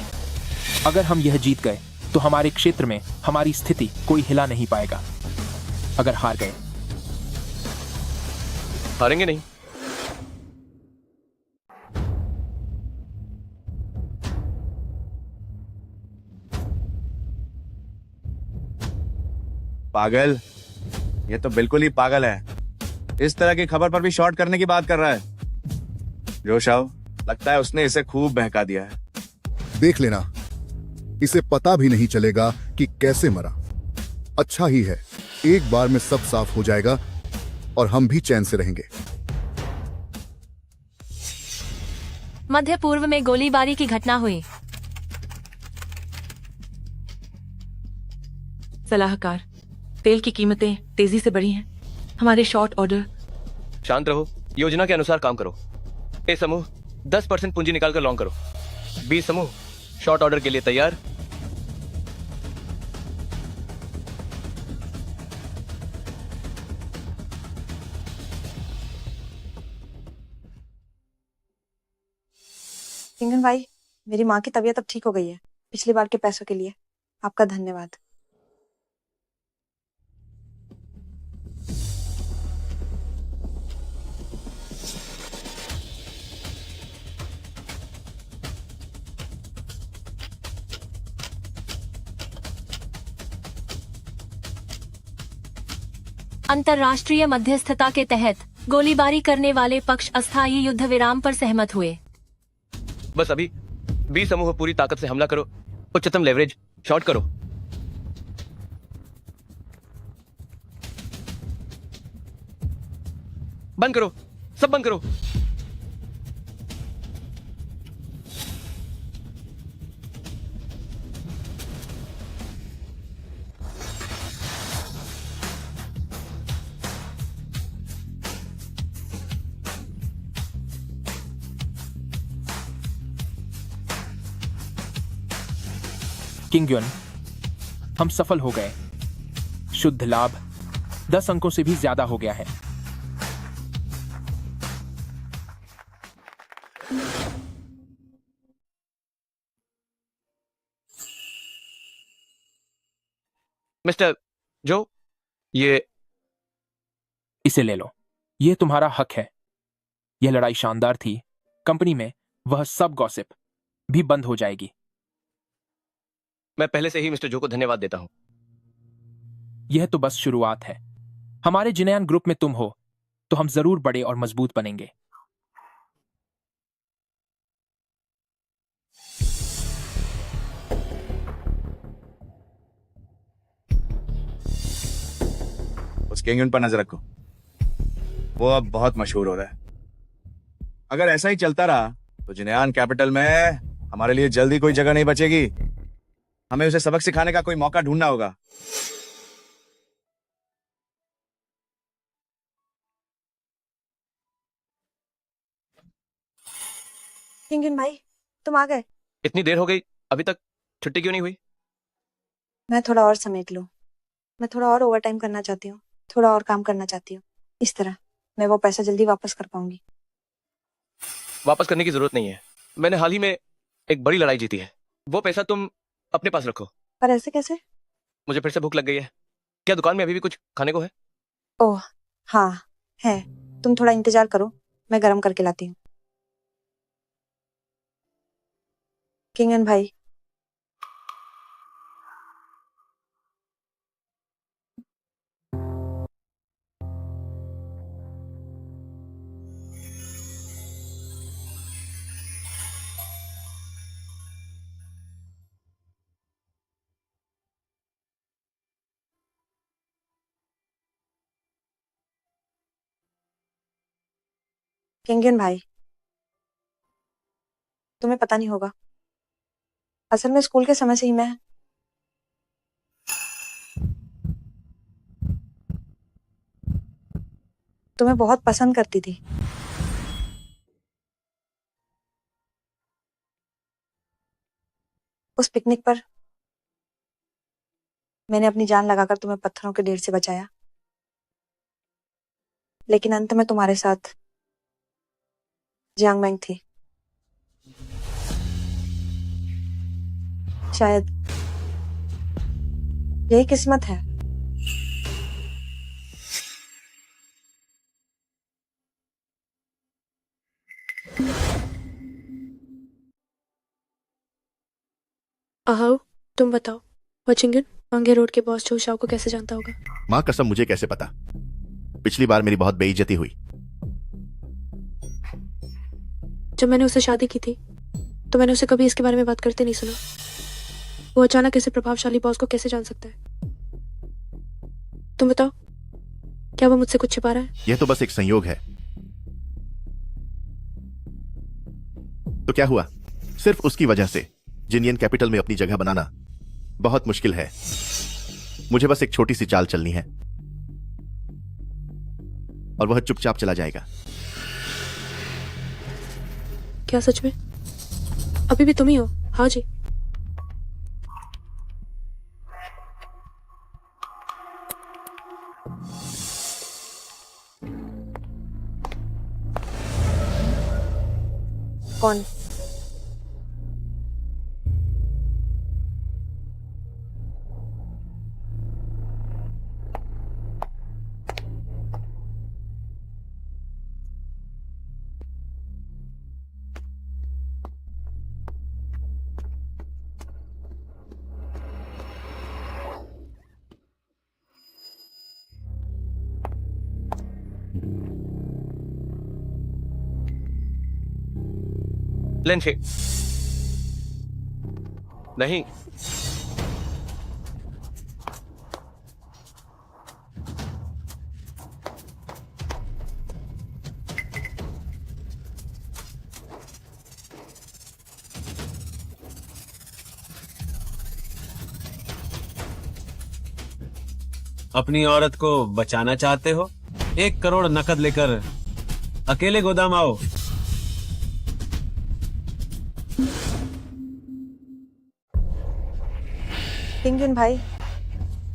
अगर हम यह जीत गए तो हमारे क्षेत्र में हमारी स्थिति कोई हिला नहीं पाएगा। अगर हार गए हारेंगे नहीं। पागल, ये तो बिल्कुल ही पागल है। इस तरह की खबर पर भी शॉर्ट करने की बात कर रहा है। जोशाओ, लगता है उसने इसे खूब बहका दिया है। देख लेना, इसे पता भी नहीं चलेगा कि कैसे मरा। अच्छा ही है, एक बार में सब साफ हो जाएगा और हम भी चैन से रहेंगे। मध्य पूर्व में गोलीबारी की घटना हुई। सलाहकार, तेल की कीमतें तेजी से बढ़ी हैं। हमारे शॉर्ट ऑर्डर। शांत रहो, योजना के अनुसार काम करो। ए समूह 10% पूंजी निकालकर लॉन्ग करो। बी समूह शॉर्ट ऑर्डर के लिए तैयार। किंगन भाई, मेरी माँ की तबीयत अब ठीक हो गई है। पिछली बार के पैसों के लिए आपका धन्यवाद। अंतर्राष्ट्रीय मध्यस्थता के तहत गोलीबारी करने वाले पक्ष अस्थायी युद्ध विराम पर सहमत हुए। बस अभी बी समूह पूरी ताकत से हमला करो। उच्चतम लेवरेज शॉर्ट करो। बंद करो, सब बंद करो। किंग युन, हम सफल हो गए। शुद्ध लाभ 10 अंकों से भी ज्यादा हो गया है। मिस्टर जो, ये इसे ले लो, ये तुम्हारा हक है। यह लड़ाई शानदार थी। कंपनी में वह सब गॉसिप भी बंद हो जाएगी। मैं पहले से ही मिस्टर जो को धन्यवाद देता हूं। यह तो बस शुरुआत है। हमारे जिनयान ग्रुप में तुम हो तो हम जरूर बड़े और मजबूत बनेंगे। उस किंग युन पर नजर रखो, वो अब बहुत मशहूर हो रहा है। अगर ऐसा ही चलता रहा तो जिनयान कैपिटल में हमारे लिए जल्दी कोई जगह नहीं बचेगी। हमें उसे सबक सिखाने का कोई मौका ढूंढना होगा। किंगन भाई, तुम आ गए। इतनी देर हो गई, अभी तक छुट्टी क्यों नहीं हुई? मैं थोड़ा और समेट लूं। मैं थोड़ा और ओवर टाइम करना चाहती हूँ, थोड़ा और काम करना चाहती हूँ। इस तरह मैं वो पैसा जल्दी वापस कर पाऊंगी। वापस करने की जरूरत नहीं है। मैंने हाल ही में एक बड़ी लड़ाई जीती है। वो पैसा तुम अपने पास रखो। पर ऐसे कैसे? मुझे फिर से भूख लग गई है। क्या दुकान में अभी भी कुछ खाने को है? ओह हाँ है, तुम थोड़ा इंतजार करो, मैं गरम करके लाती हूँ। किंगन भाई, किंगन भाई, तुम्हें पता नहीं होगा, असल में स्कूल के समय से ही मैं तुम्हें बहुत पसंद करती थी। उस पिकनिक पर मैंने अपनी जान लगाकर तुम्हें पत्थरों के ढेर से बचाया, लेकिन अंत में तुम्हारे साथ जियांग मैंग थी। शायद यही किस्मत है। आओ तुम बताओ, वो चिंगन वांगे रोड के बॉस जो शाओ को कैसे जानता होगा? माँ कसम मुझे कैसे पता? पिछली बार मेरी बहुत बेइज्जती हुई। जब मैंने उससे शादी की थी तो मैंने उसे कभी इसके बारे में बात करते नहीं सुना। वो अचानक ऐसे प्रभावशाली बॉस को कैसे जान सकता है? तुम बताओ, क्या वो मुझसे कुछ छिपा रहा है? यह तो बस एक संयोग है। तो क्या हुआ? सिर्फ उसकी वजह से जिनियन कैपिटल में अपनी जगह बनाना बहुत मुश्किल है। मुझे बस एक छोटी सी चाल चलनी है और वह चुपचाप चला जाएगा। क्या सच में? अभी भी तुम ही हो? हाँ जी। कौन? लेंशे नहीं, अपनी औरत को बचाना चाहते हो? 1 करोड़ नकद लेकर अकेले गोदाम आओ। किंगजन भाई,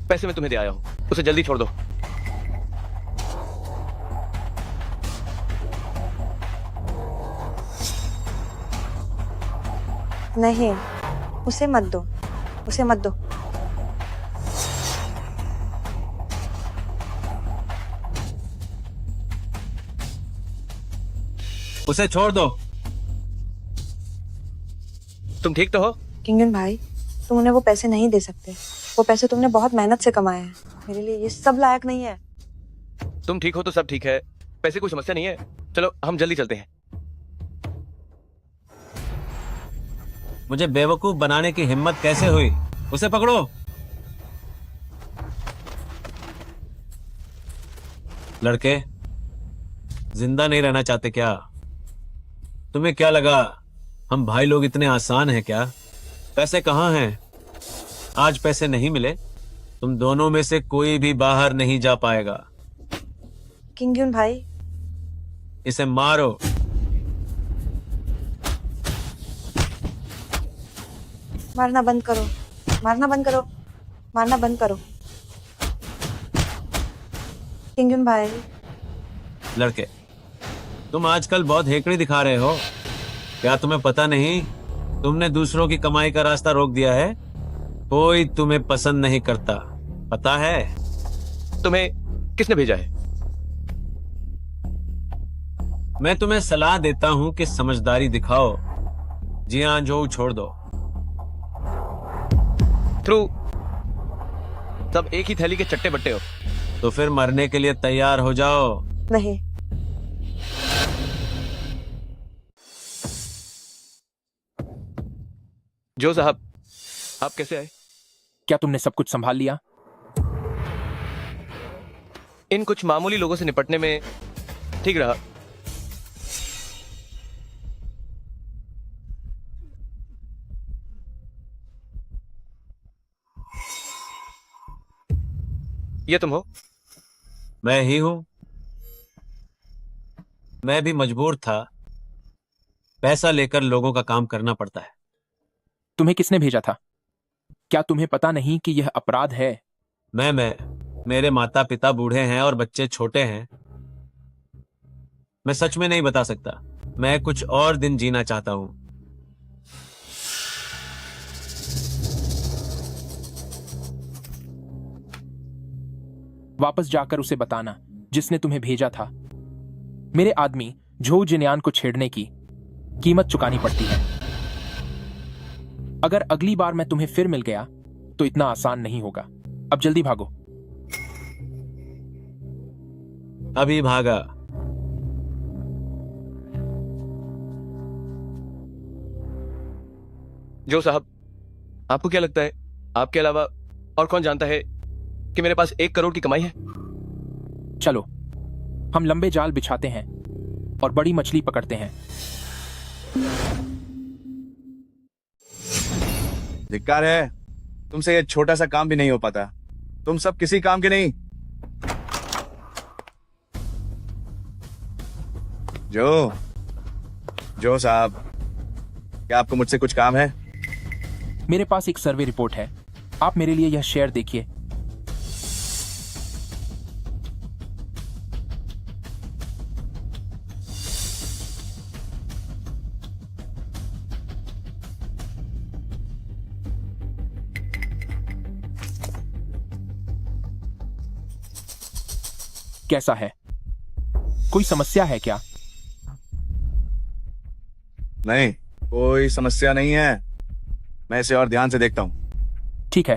पैसे मैं तुम्हें दे आया हूं, उसे जल्दी छोड़ दो। नहीं, उसे मत दो, उसे मत दो। उसे छोड़ दो। तुम ठीक तो हो? किंगजन भाई, तुम उन्हें वो पैसे नहीं दे सकते। वो पैसे तुमने बहुत मेहनत से कमाए हैं। मेरे लिए ये सब लायक नहीं है। तुम ठीक हो तो सब ठीक है, पैसे कोई समस्या नहीं है। चलो हम जल्दी चलते हैं। मुझे बेवकूफ बनाने की हिम्मत कैसे हुई? उसे पकड़ो। लड़के, जिंदा नहीं रहना चाहते क्या? तुम्हें क्या लगा हम भाई लोग इतने आसान हैं क्या? पैसे कहाँ हैं? आज पैसे नहीं मिले, तुम दोनों में से कोई भी बाहर नहीं जा पाएगा। किंगजन भाई, इसे मारो। मारना बंद करो, मारना बंद करो, मारना बंद करो। किंगजन भाई। लड़के, तुम आजकल बहुत हेकड़ी दिखा रहे हो। क्या तुम्हें पता नहीं तुमने दूसरों की कमाई का रास्ता रोक दिया है? कोई तुम्हें पसंद नहीं करता, पता है? तुम्हें किसने भेजा है? मैं तुम्हें सलाह देता हूं कि समझदारी दिखाओ। जी हाँ, जो छोड़ दो। थ्रू सब एक ही थैली के चट्टे बट्टे हो। तो फिर मरने के लिए तैयार हो जाओ। नहीं। जो साहब, आप कैसे आए? क्या तुमने सब कुछ संभाल लिया? इन कुछ मामूली लोगों से निपटने में ठीक रहा। ये तुम हो? मैं ही हूं। मैं भी मजबूर था। पैसा लेकर लोगों का काम करना पड़ता है। तुम्हें किसने भेजा था? क्या तुम्हें पता नहीं कि यह अपराध है? मेरे माता पिता बूढ़े हैं और बच्चे छोटे हैं। मैं सच में नहीं बता सकता। मैं कुछ और दिन जीना चाहता हूं। वापस जाकर उसे बताना जिसने तुम्हें भेजा था। मेरे आदमी झोउ जिनयान को छेड़ने की कीमत चुकानी पड़ती है। अगर अगली बार मैं तुम्हें फिर मिल गया तो इतना आसान नहीं होगा। अब जल्दी भागो। अभी भागा। जो साहब, आपको क्या लगता है आपके अलावा और कौन जानता है कि मेरे पास 1 करोड़ की कमाई है? चलो हम लंबे जाल बिछाते हैं और बड़ी मछली पकड़ते हैं। धिक्कार है, तुमसे ये छोटा सा काम भी नहीं हो पाता। तुम सब किसी काम के नहीं। जो साहब, क्या आपको मुझसे कुछ काम है? मेरे पास एक सर्वे रिपोर्ट है, आप मेरे लिए यह शेयर देखिए। कैसा है? कोई समस्या है क्या? नहीं, कोई समस्या नहीं है। मैं इसे और ध्यान से देखता हूं। ठीक है,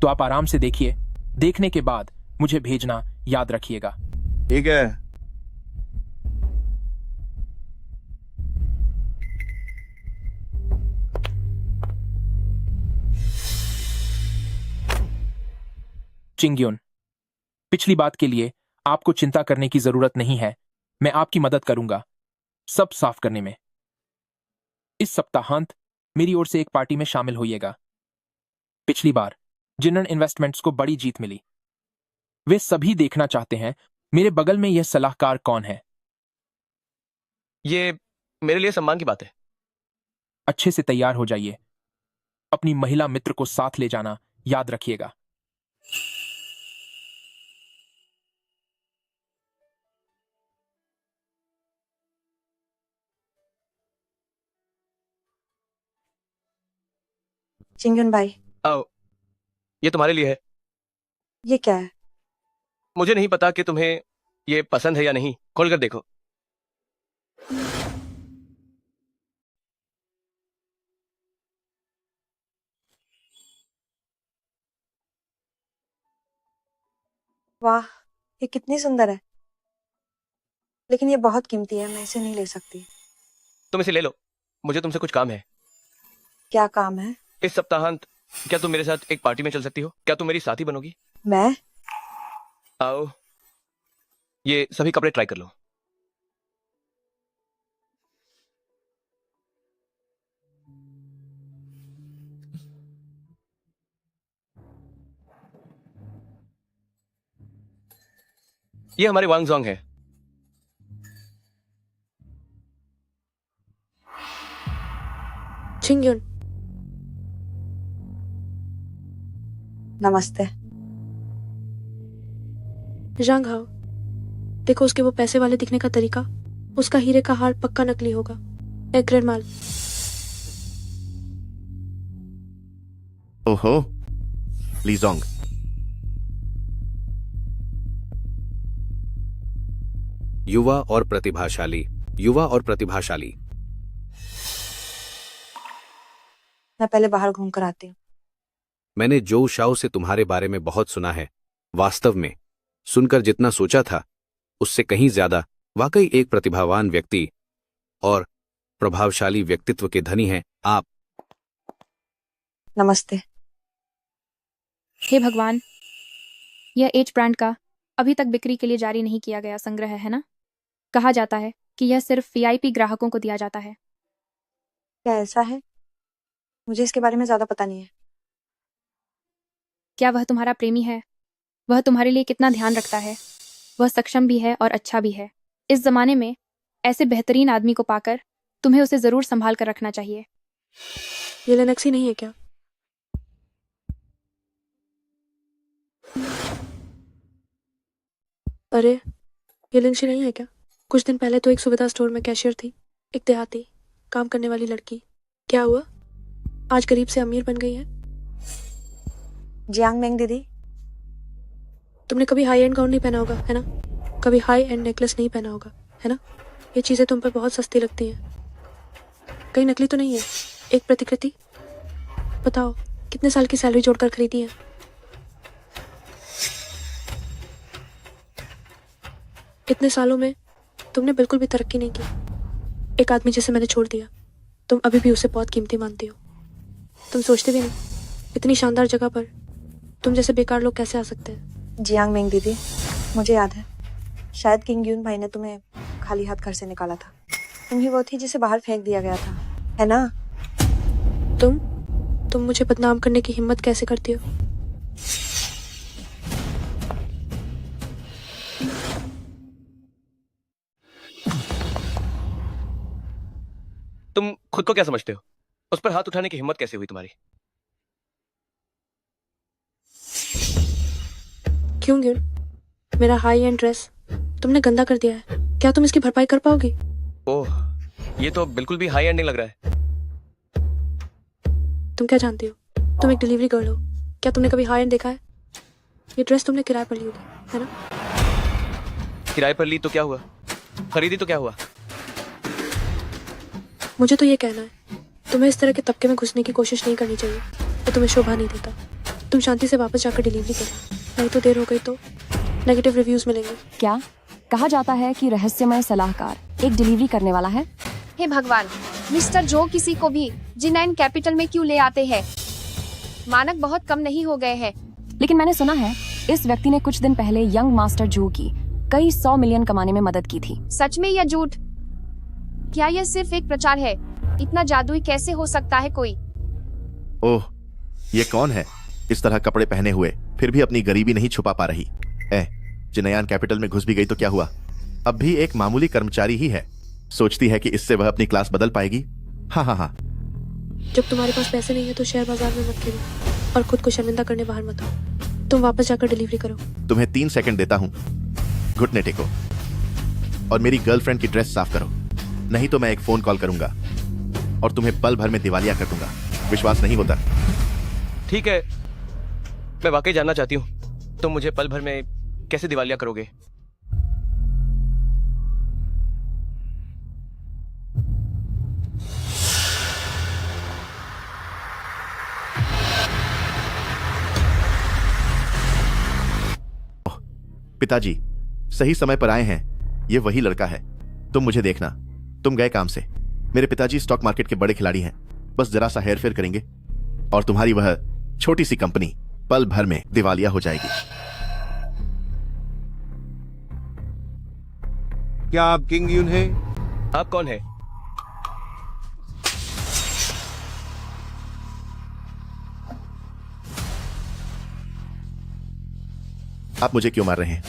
तो आप आराम से देखिए। देखने के बाद मुझे भेजना याद रखिएगा। ठीक है। चिंग्योन, पिछली बात के लिए आपको चिंता करने की जरूरत नहीं है। मैं आपकी मदद करूंगा सब साफ करने में। इस सप्ताहांत मेरी ओर से एक पार्टी में शामिल होइएगा। पिछली बार जिन्नन इन्वेस्टमेंट्स को बड़ी जीत मिली, वे सभी देखना चाहते हैं मेरे बगल में यह सलाहकार कौन है। ये मेरे लिए सम्मान की बात है। अच्छे से तैयार हो जाइए। अपनी महिला मित्र को साथ ले जाना याद रखिएगा। चिंगन भाई, आओ, ये तुम्हारे लिए है। ये क्या है? मुझे नहीं पता कि तुम्हें ये पसंद है या नहीं। खोल कर देखो। वाह, ये कितनी सुंदर है। लेकिन ये बहुत कीमती है, मैं इसे नहीं ले सकती। तुम इसे ले लो, मुझे तुमसे कुछ काम है। क्या काम है? इस सप्ताहांत क्या तुम मेरे साथ एक पार्टी में चल सकती हो? क्या तुम मेरी साथी बनोगी? मैं? आओ, ये सभी कपड़े ट्राई कर लो। ये हमारे वांगजोंग है। चिंग्युन, नमस्ते। जांग हाओ, देखो उसके वो पैसे वाले दिखने का तरीका। उसका हीरे का हार पक्का नकली होगा। एग्रेड माल। ओहो, लीजोंग, युवा और प्रतिभाशाली, युवा और प्रतिभाशाली। मैं पहले बाहर घूम कर आती हूँ। मैंने जो शाओ से तुम्हारे बारे में बहुत सुना है। वास्तव में सुनकर जितना सोचा था उससे कहीं ज्यादा वाकई एक प्रतिभावान व्यक्ति और प्रभावशाली व्यक्तित्व के धनी हैं आप। नमस्ते। हे भगवान, यह एच ब्रांड का अभी तक बिक्री के लिए जारी नहीं किया गया संग्रह है ना? कहा जाता है कि यह सिर्फ वीआईपी ग्राहकों को दिया जाता है। क्या ऐसा है? मुझे इसके बारे में ज्यादा पता नहीं है। क्या वह तुम्हारा प्रेमी है? वह तुम्हारे लिए कितना ध्यान रखता है। वह सक्षम भी है और अच्छा भी है। इस जमाने में ऐसे बेहतरीन आदमी को पाकर तुम्हें उसे जरूर संभाल कर रखना चाहिए। ये लेनेक्सी नहीं है क्या? अरे, ये लिंशी नहीं है क्या? कुछ दिन पहले तो एक सुविधा स्टोर में कैशियर थी, एक देहाती काम करने वाली लड़की। क्या हुआ? आज गरीब से अमीर बन गई है। जियांग मेंग दीदी, तुमने कभी हाई एंड गाउन नहीं पहना होगा, है ना? कभी हाई एंड नेकलेस नहीं पहना होगा, है ना? ये चीजें तुम पर बहुत सस्ती लगती हैं। कहीं नकली तो नहीं है? एक प्रतिकृति? बताओ, कितने साल की सैलरी जोड़कर खरीदी है? इतने सालों में तुमने बिल्कुल भी तरक्की नहीं की। एक आदमी जिसे मैंने छोड़ दिया, तुम अभी भी उसे बहुत कीमती मानती हो। तुम सोचते भी नहीं, इतनी शानदार जगह पर तुम जैसे बेकार लोग कैसे आ सकते हैं? जियांग मेंग दीदी, मुझे याद है, शायद किंग यून भाई ने तुम्हें खाली हाथ घर से निकाला था। तुम ही वो थी जिसे बाहर फेंक दिया गया था, है ना? तुम मुझे बदनाम करने की हिम्मत कैसे करती हो? तुम खुद को क्या समझते हो? उस पर हाथ उठाने की हिम्मत कैसे हुई तुम्हारी? क्यों गिर? मेरा हाई एंड ड्रेस तुमने गंदा कर दिया है। क्या तुम इसकी भरपाई कर पाओगी? ओह, ये तो बिल्कुल भी हाई एंड नहीं लग रहा है। तुम क्या जानती हो? तुम एक डिलीवरी गर्ल हो। क्या तुमने कभी हाई एंड देखा है? ये ड्रेस तुमने किराए पर ली होगी, है ना? किराए पर ली तो क्या हुआ? खरीदी तो क्या हुआ? मुझे तो ये कहना है, तुम्हें इस तरह के तबके में घुसने की कोशिश नहीं करनी चाहिए। वो तुम्हें शोभा नहीं देता। तुम शांति से वापस जाकर डिलीवरी करो, नहीं तो देर हो गई तो नेगेटिव रिव्यूज मिलेंगे। क्या कहा जाता है कि रहस्यमय सलाहकार एक डिलीवरी करने वाला है? हे भगवान, मिस्टर जो किसी को भी जिनाइन कैपिटल में क्यों ले आते हैं? मानक बहुत कम नहीं हो गए हैं? लेकिन मैंने सुना है इस व्यक्ति ने कुछ दिन पहले यंग मास्टर जो की कई 100 मिलियन कमाने में मदद की थी। सच में या झूठ? क्या यह सिर्फ एक प्रचार है? इतना जादुई कैसे हो सकता है कोई? ओह, ये कौन है इस तरह कपड़े पहने हुए फिर भी अपनी गरीबी नहीं छुपा पा रही? जिनायान कैपिटल में घुस भी गई तो क्या हुआ? अब भी एक मामूली कर्मचारी ही है। सोचती है कि इससे वह अपनी क्लास बदल पाएगी। हाँ हाँ हाँ। जब तुम्हारे पास पैसे नहीं है तो शेयर बाजार में मत खेलो और खुद को शर्मिंदा करने बाहर मत आओ। तुम वापस जाकर डिलीवरी करो। तुम्हें 3 सेकंड देता हूँ, घुटने टेको और मेरी गर्लफ्रेंड की ड्रेस साफ करो, नहीं तो मैं एक फोन कॉल करूंगा और तुम्हें पल भर में दिवालिया कर दूंगा। विश्वास नहीं होता? ठीक है, मैं वाकई जानना चाहती हूँ, तुम मुझे पल भर में कैसे दिवालिया करोगे? पिताजी सही समय पर आए हैं। ये वही लड़का है। तुम मुझे देखना, तुम गए काम से। मेरे पिताजी स्टॉक मार्केट के बड़े खिलाड़ी हैं। बस जरा सा हेरफेर करेंगे और तुम्हारी वह छोटी सी कंपनी पल भर में दिवालिया हो जाएगी। क्या आप किंग यून हैं? आप कौन है? आप मुझे क्यों मार रहे हैं?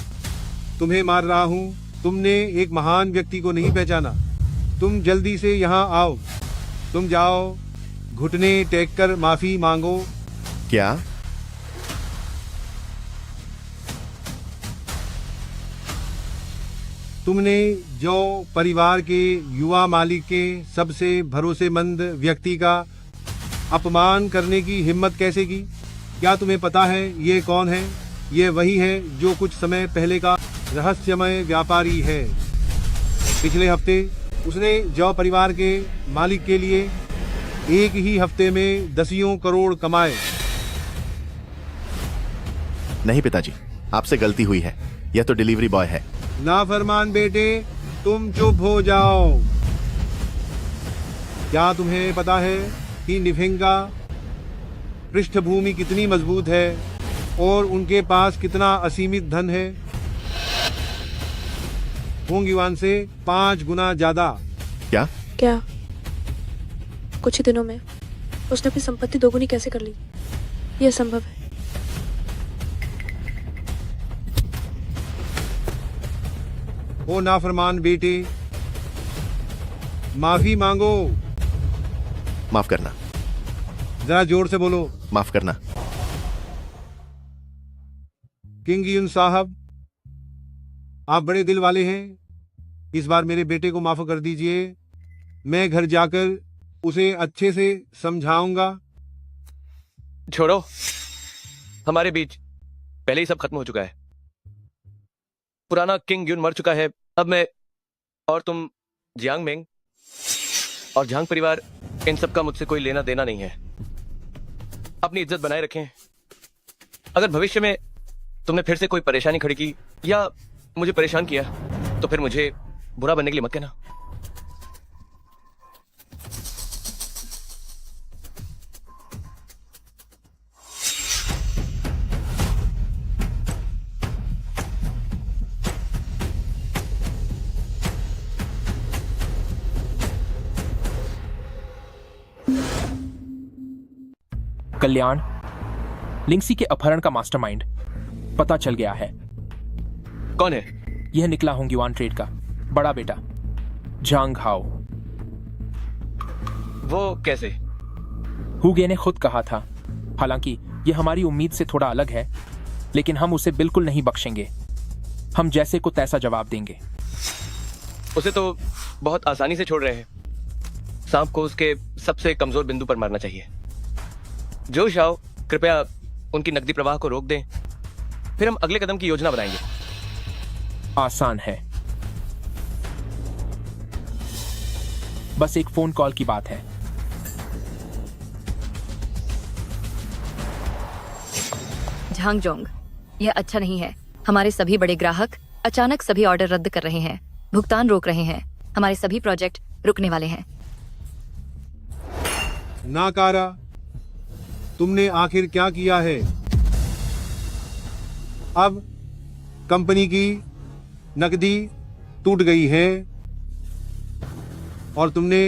तुम्हें मार रहा हूँ। तुमने एक महान व्यक्ति को नहीं पहचाना। तुम जल्दी से यहाँ आओ। तुम जाओ, घुटने टेक कर माफी मांगो। क्या? तुमने जो परिवार के युवा मालिक के सबसे भरोसेमंद व्यक्ति का अपमान करने की हिम्मत कैसे की? क्या तुम्हें पता है ये कौन है? ये वही है जो कुछ समय पहले का रहस्यमय व्यापारी है। पिछले हफ्ते उसने जो परिवार के मालिक के लिए एक ही हफ्ते में दसियों करोड़ कमाए। नहीं पिताजी, आपसे गलती हुई है। यह तो डिलीवरी बॉय है। नाफरमान बेटे, तुम चुप हो जाओ। क्या तुम्हें पता है कि निफिंगा पृष्ठभूमि कितनी मजबूत है और उनके पास कितना असीमित धन है? होंगयुआन से 5 गुना ज्यादा। क्या? क्या कुछ ही दिनों में उसने अपनी संपत्ति दोगुनी कैसे कर ली? यह संभव है। ओ नाफरमान बेटे, माफी मांगो। माफ करना। जरा जोर से बोलो। माफ करना। किंग यून साहब, आप बड़े दिल वाले हैं। इस बार मेरे बेटे को माफ कर दीजिए। मैं घर जाकर उसे अच्छे से समझाऊंगा। छोड़ो, हमारे बीच पहले ही सब खत्म हो चुका है। पुराना किंग यून मर चुका है। अब मैं और तुम, जियांग मेंग और झांग परिवार, इन सब का मुझसे कोई लेना देना नहीं है। अपनी इज्जत बनाए रखें। अगर भविष्य में तुमने फिर से कोई परेशानी खड़ी की या मुझे परेशान किया तो फिर मुझे बुरा बनने के लिए मत कहना। कल्याण, लिंक्सी के अपहरण का मास्टरमाइंड पता चल गया है। कौन है? यह निकला होंगयुआन ट्रेड का बड़ा बेटा जांग हाओ। वो कैसे? हुगे ने खुद कहा था। हालांकि यह हमारी उम्मीद से थोड़ा अलग है, लेकिन हम उसे बिल्कुल नहीं बख्शेंगे। हम जैसे को तैसा जवाब देंगे। उसे तो बहुत आसानी से छोड़ रहे हैं। सांप को उसके सबसे कमजोर बिंदु पर मारना चाहिए। जो शाओ, कृपया उनकी नकदी प्रवाह को रोक दें, फिर हम अगले कदम की योजना बनाएंगे। आसान है, बस एक फोन कॉल की बात है। झांगजोंग, यह अच्छा नहीं है। हमारे सभी बड़े ग्राहक अचानक सभी ऑर्डर रद्द कर रहे हैं, भुगतान रोक रहे हैं। हमारे सभी प्रोजेक्ट रुकने वाले हैं। नाकारा, तुमने आखिर क्या किया है? अब कंपनी की नकदी टूट गई है और तुमने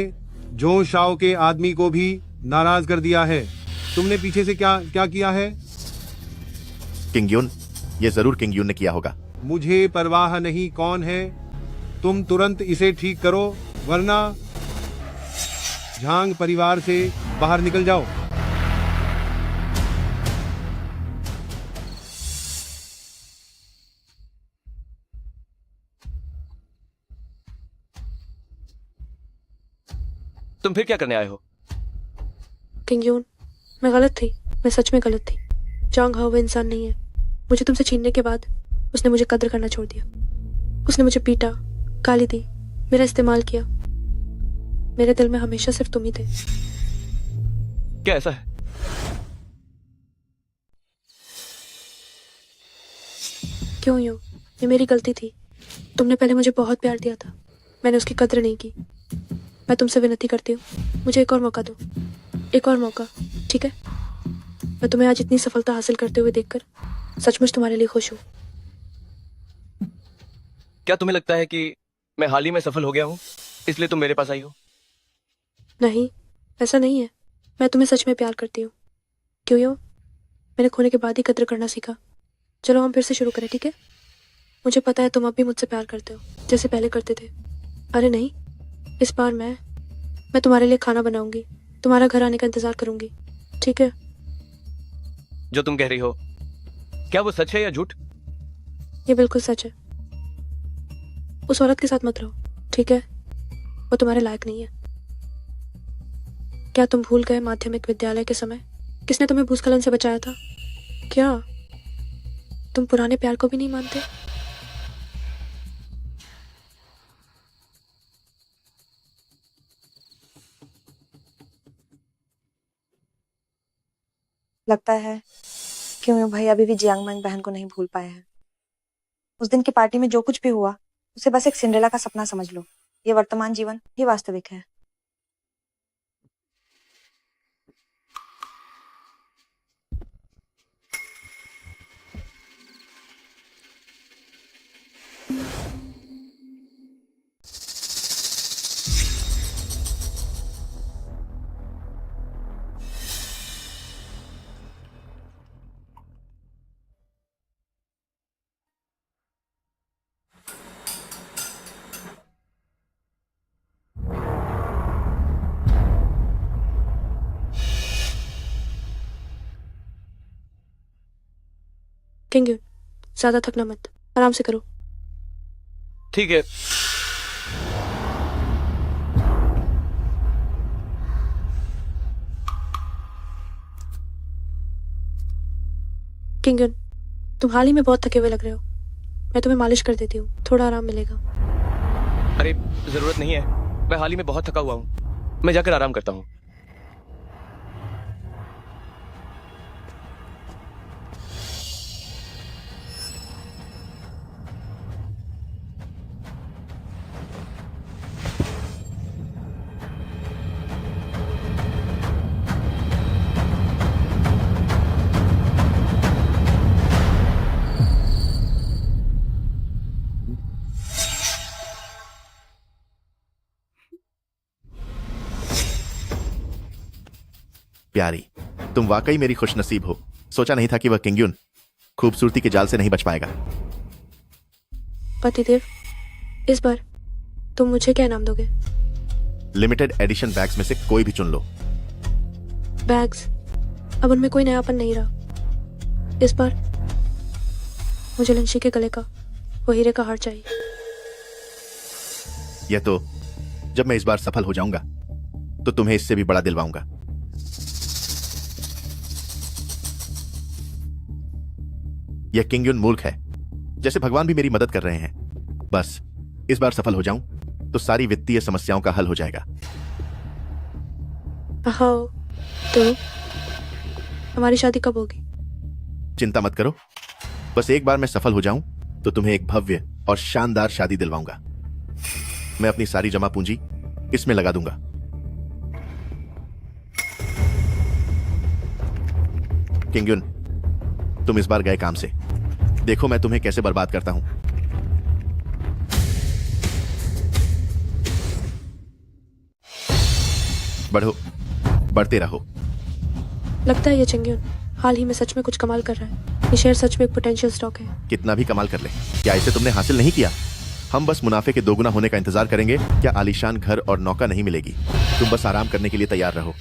जो शाओ के आदमी को भी नाराज कर दिया है। तुमने पीछे से क्या क्या किया है? किंग यून, ये जरूर किंग यून ने किया होगा। मुझे परवाह नहीं कौन है, तुम तुरंत इसे ठीक करो, वरना झांग परिवार से बाहर निकल जाओ। तुम फिर क्या करने आए हो? किंग यून, मैं गलत थी। मैं सच में गलत थी। जांग हाओ वो इंसान नहीं है। मुझे तुमसे छीनने के बाद उसने मुझे कद्र करना छोड़ दिया। उसने मुझे पीटा, गाली दी, मेरा इस्तेमाल किया। मेरे दिल में हमेशा सिर्फ तुम ही थे। क्या ऐसा है? क्यों यूं? ये मेरी गलती थी। तुमने पहले मुझे बहुत प्यार दिया था, मैंने उसकी कद्र नहीं की। मैं तुमसे विनती करती हूँ, मुझे एक और मौका दो। एक और मौका, ठीक है? मैं तुम्हें आज इतनी सफलता हासिल करते हुए देखकर सचमुच तुम्हारे लिए खुश हूँ। क्या तुम्हें लगता है कि मैं हाल ही में सफल हो गया हूँ, इसलिए तुम मेरे पास आई हो? नहीं, ऐसा नहीं है। मैं तुम्हें सच में प्यार करती हूँ। क्यों यूं? मैंने खोने के बाद ही कद्र करना सीखा। चलो हम फिर से शुरू करें, ठीक है? मुझे पता है तुम अब भी मुझसे प्यार करते हो, जैसे पहले करते थे। अरे नहीं, इस बार मैं तुम्हारे लिए खाना बनाऊंगी, तुम्हारा घर आने का इंतजार करूंगी, ठीक है? जो तुम कह रही हो, क्या वो सच है या झूठ? ये बिल्कुल सच है। उस औरत के साथ मत रहो, ठीक है? वो तुम्हारे लायक नहीं है। क्या तुम भूल गए माध्यमिक विद्यालय के समय किसने तुम्हें भूस्खलन से बचाया था? क्या तुम पुराने प्यार को भी नहीं मानते? लगता है क्यों भाई अभी भी जियांगमैन बहन को नहीं भूल पाए हैं। उस दिन की पार्टी में जो कुछ भी हुआ उसे बस एक सिंड्रेला का सपना समझ लो। ये वर्तमान जीवन ही वास्तविक है। किंग यून, ज्यादा थकना मत, आराम से करो। ठीक है। किंग यून, तुम हाल ही में बहुत थके हुए लग रहे हो। मैं तुम्हें मालिश कर देती हूँ, थोड़ा आराम मिलेगा। अरे जरूरत नहीं है, मैं हाल ही में बहुत थका हुआ हूँ। मैं जाकर आराम करता हूँ। प्यारी, तुम वाकई मेरी खुशनसीब हो। सोचा नहीं था कि वह किंगयुन खूबसूरती के जाल से नहीं बच पाएगा। पतिदेव, इस बार तुम मुझे क्या इनाम दोगे? लिमिटेड एडिशन बैग्स में से कोई भी चुन लो। बैग्स? अब उनमें कोई नयापन नहीं रहा। इस बार मुझे लिंशी के गले का वो हीरे का हार चाहिए। यह तो जब मैं इस बार सफल हो जाऊंगा तो तुम्हें इससे भी बड़ा दिलवाऊंगा। यह किंगयुन मूर्ख है, जैसे भगवान भी मेरी मदद कर रहे हैं। बस इस बार सफल हो जाऊं तो सारी वित्तीय समस्याओं का हल हो जाएगा। हाँ, तो हमारी शादी कब होगी? चिंता मत करो, बस एक बार मैं सफल हो जाऊं तो तुम्हें एक भव्य और शानदार शादी दिलवाऊंगा। मैं अपनी सारी जमा पूंजी इसमें लगा दूंगा। किंगयुन, तुम इस बार गए काम से। देखो मैं तुम्हें कैसे बर्बाद करता हूं। बढ़ो, बढ़ते रहो। लगता है ये चिंग्युन हाल ही में सच में कुछ कमाल कर रहा है। ये शेयर सच में एक पोटेंशियल स्टॉक है। कितना भी कमाल कर ले, क्या इसे तुमने हासिल नहीं किया? हम बस मुनाफे के दोगुना होने का इंतजार करेंगे। क्या आलीशान घर और नौका नहीं मिलेगी? तुम बस आराम करने के लिए तैयार रहो।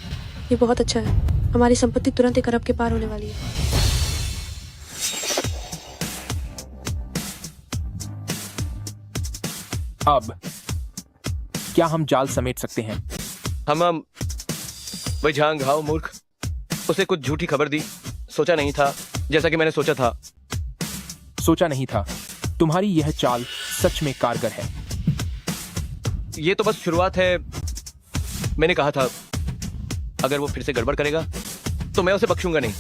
ये बहुत अच्छा है। हमारी संपत्ति तुरंत 1 अरब के पार होने वाली है। अब क्या हम जाल समेट सकते हैं? हम वही झांग हाओ मूर्ख, उसे कुछ झूठी खबर दी। सोचा नहीं था जैसा कि मैंने सोचा था। सोचा नहीं था। तुम्हारी यह चाल सच में कारगर है। ये तो बस शुरुआत है। मैंने कहा था अगर वो फिर से गड़बड़ करेगा तो मैं उसे बख्शूंगा नहीं।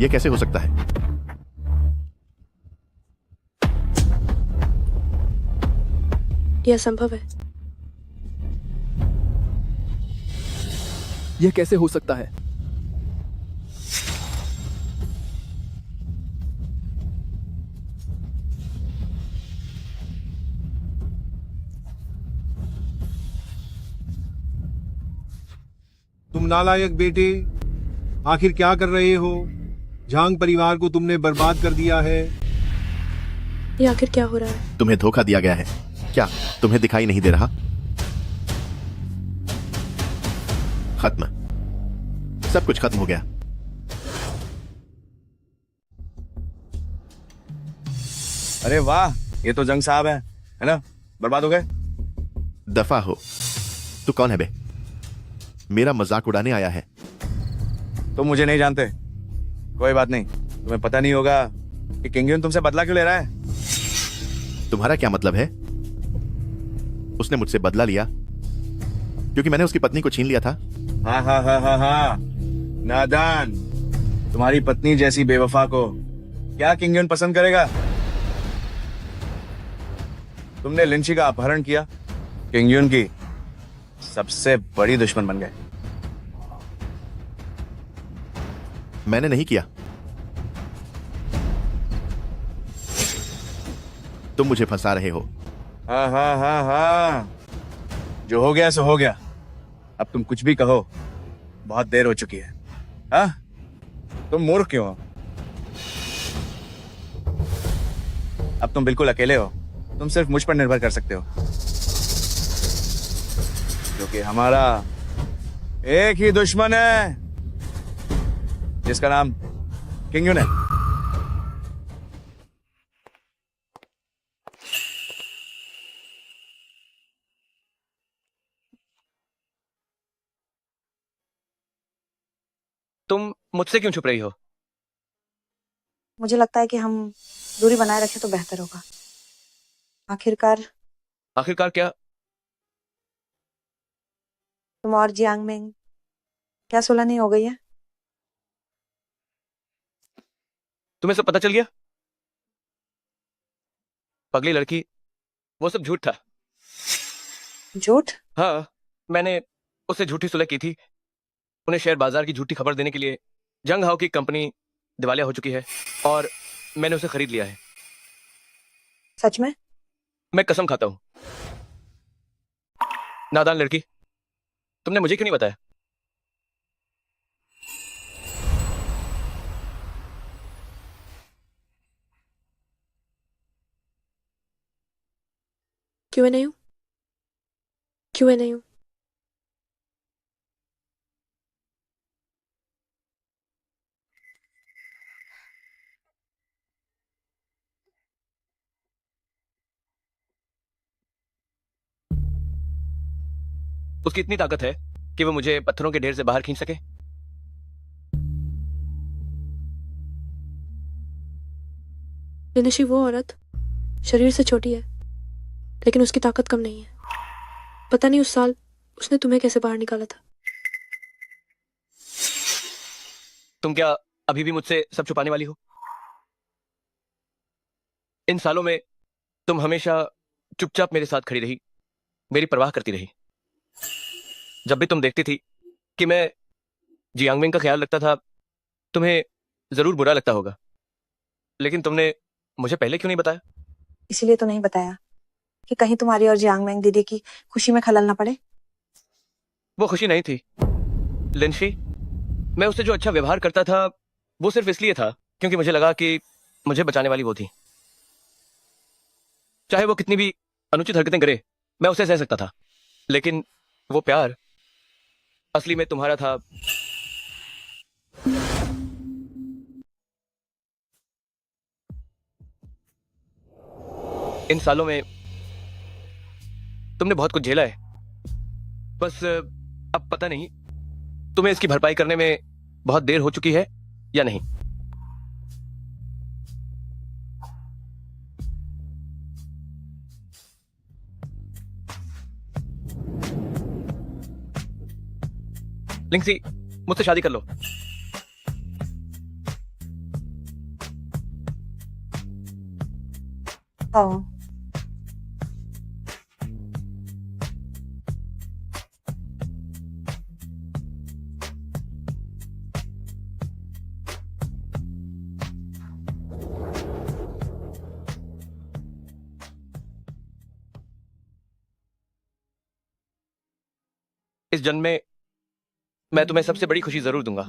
यह कैसे हो सकता है? यह असंभव है। यह कैसे हो सकता है? तुम नालायक बेटे, आखिर क्या कर रहे हो? झांग परिवार को तुमने बर्बाद कर दिया है। ये आखिर क्या हो रहा है? तुम्हें धोखा दिया गया है। क्या तुम्हें दिखाई नहीं दे रहा? खत्म, सब कुछ खत्म हो गया। अरे वाह, ये तो जंग साहब है ना? बर्बाद हो गए। दफा हो। तू कौन है बे? मेरा मजाक उड़ाने आया है? तुम मुझे नहीं जानते, कोई बात नहीं। तुम्हें पता नहीं होगा कि किंगयुन तुमसे बदला क्यों ले रहा है। तुम्हारा क्या मतलब है? उसने मुझसे बदला लिया क्योंकि मैंने उसकी पत्नी को छीन लिया था। हाँ हाँ हाँ हाँ हाँ, नादान। तुम्हारी पत्नी जैसी बेवफा को क्या किंगयुन पसंद करेगा? तुमने लिंची का अपहरण किया, किंगयुन की सबसे बड़ी दुश्मन बन गए। मैंने नहीं किया। तुम मुझे फंसा रहे हो। हाँ हाँ हाँ हाँ, जो हो गया सो हो गया। अब तुम कुछ भी कहो, बहुत देर हो चुकी है। हाँ, तुम मूर्ख क्यों हो? अब तुम बिल्कुल अकेले हो। तुम सिर्फ मुझ पर निर्भर कर सकते हो, क्योंकि हमारा एक ही दुश्मन है जिसका नाम किंगयुन है। तुम मुझसे क्यों छुप रही हो? मुझे लगता है कि हम दूरी बनाए रखें तो बेहतर होगा। आखिरकार क्या? तुम और जियांग में क्या सुलह नहीं हो गई है? तुम्हें सब पता चल गया? पगली लड़की, वो सब झूठ था। झूठ? हाँ, मैंने उससे झूठी सुलह की थी। उन्हें शेयर बाजार की झूठी खबर देने के लिए। जंग हाओ की कंपनी दिवालिया हो चुकी है और मैंने उसे खरीद लिया है। सच में? मैं कसम खाता हूं। नादान लड़की, तुमने मुझे क्यों नहीं बताया? क्यों नहीं हूं? क्यों नहीं हूं? उसकी इतनी ताकत है कि वो मुझे पत्थरों के ढेर से बाहर खींच सके। दिनेशी, वो औरत शरीर से छोटी है, लेकिन उसकी ताकत कम नहीं है। पता नहीं उस साल उसने तुम्हें कैसे बाहर निकाला था। तुम क्या अभी भी मुझसे सब छुपाने वाली हो? इन सालों में तुम हमेशा चुपचाप मेरे साथ खड़ी रही, मेरी परवाह करती रही। जब भी तुम देखती थी कि मैं जियांगमिंग का ख्याल रखता था, तुम्हें जरूर बुरा लगता होगा, लेकिन तुमने मुझे पहले क्यों नहीं बताया? इसीलिए तो नहीं बताया कि कहीं तुम्हारी और जियांगमैंग दीदी की खुशी में खलल ना पड़े। वो खुशी नहीं थी लिनशी। मैं उससे जो अच्छा व्यवहार करता था वो सिर्फ इसलिए था क्योंकि मुझे लगा कि मुझे बचाने वाली वो थी। चाहे वो कितनी भी अनुचित हरकतें करे, मैं उसे सह सकता था, लेकिन वो प्यार असली में तुम्हारा था। इन सालों में तुमने बहुत कुछ झेला है, बस अब पता नहीं तुम्हें इसकी भरपाई करने में बहुत देर हो चुकी है या नहीं। लिंक्सी, मुझसे शादी कर लो। हाँ। इस जन्म में मैं तुम्हें सबसे बड़ी खुशी जरूर दूंगा।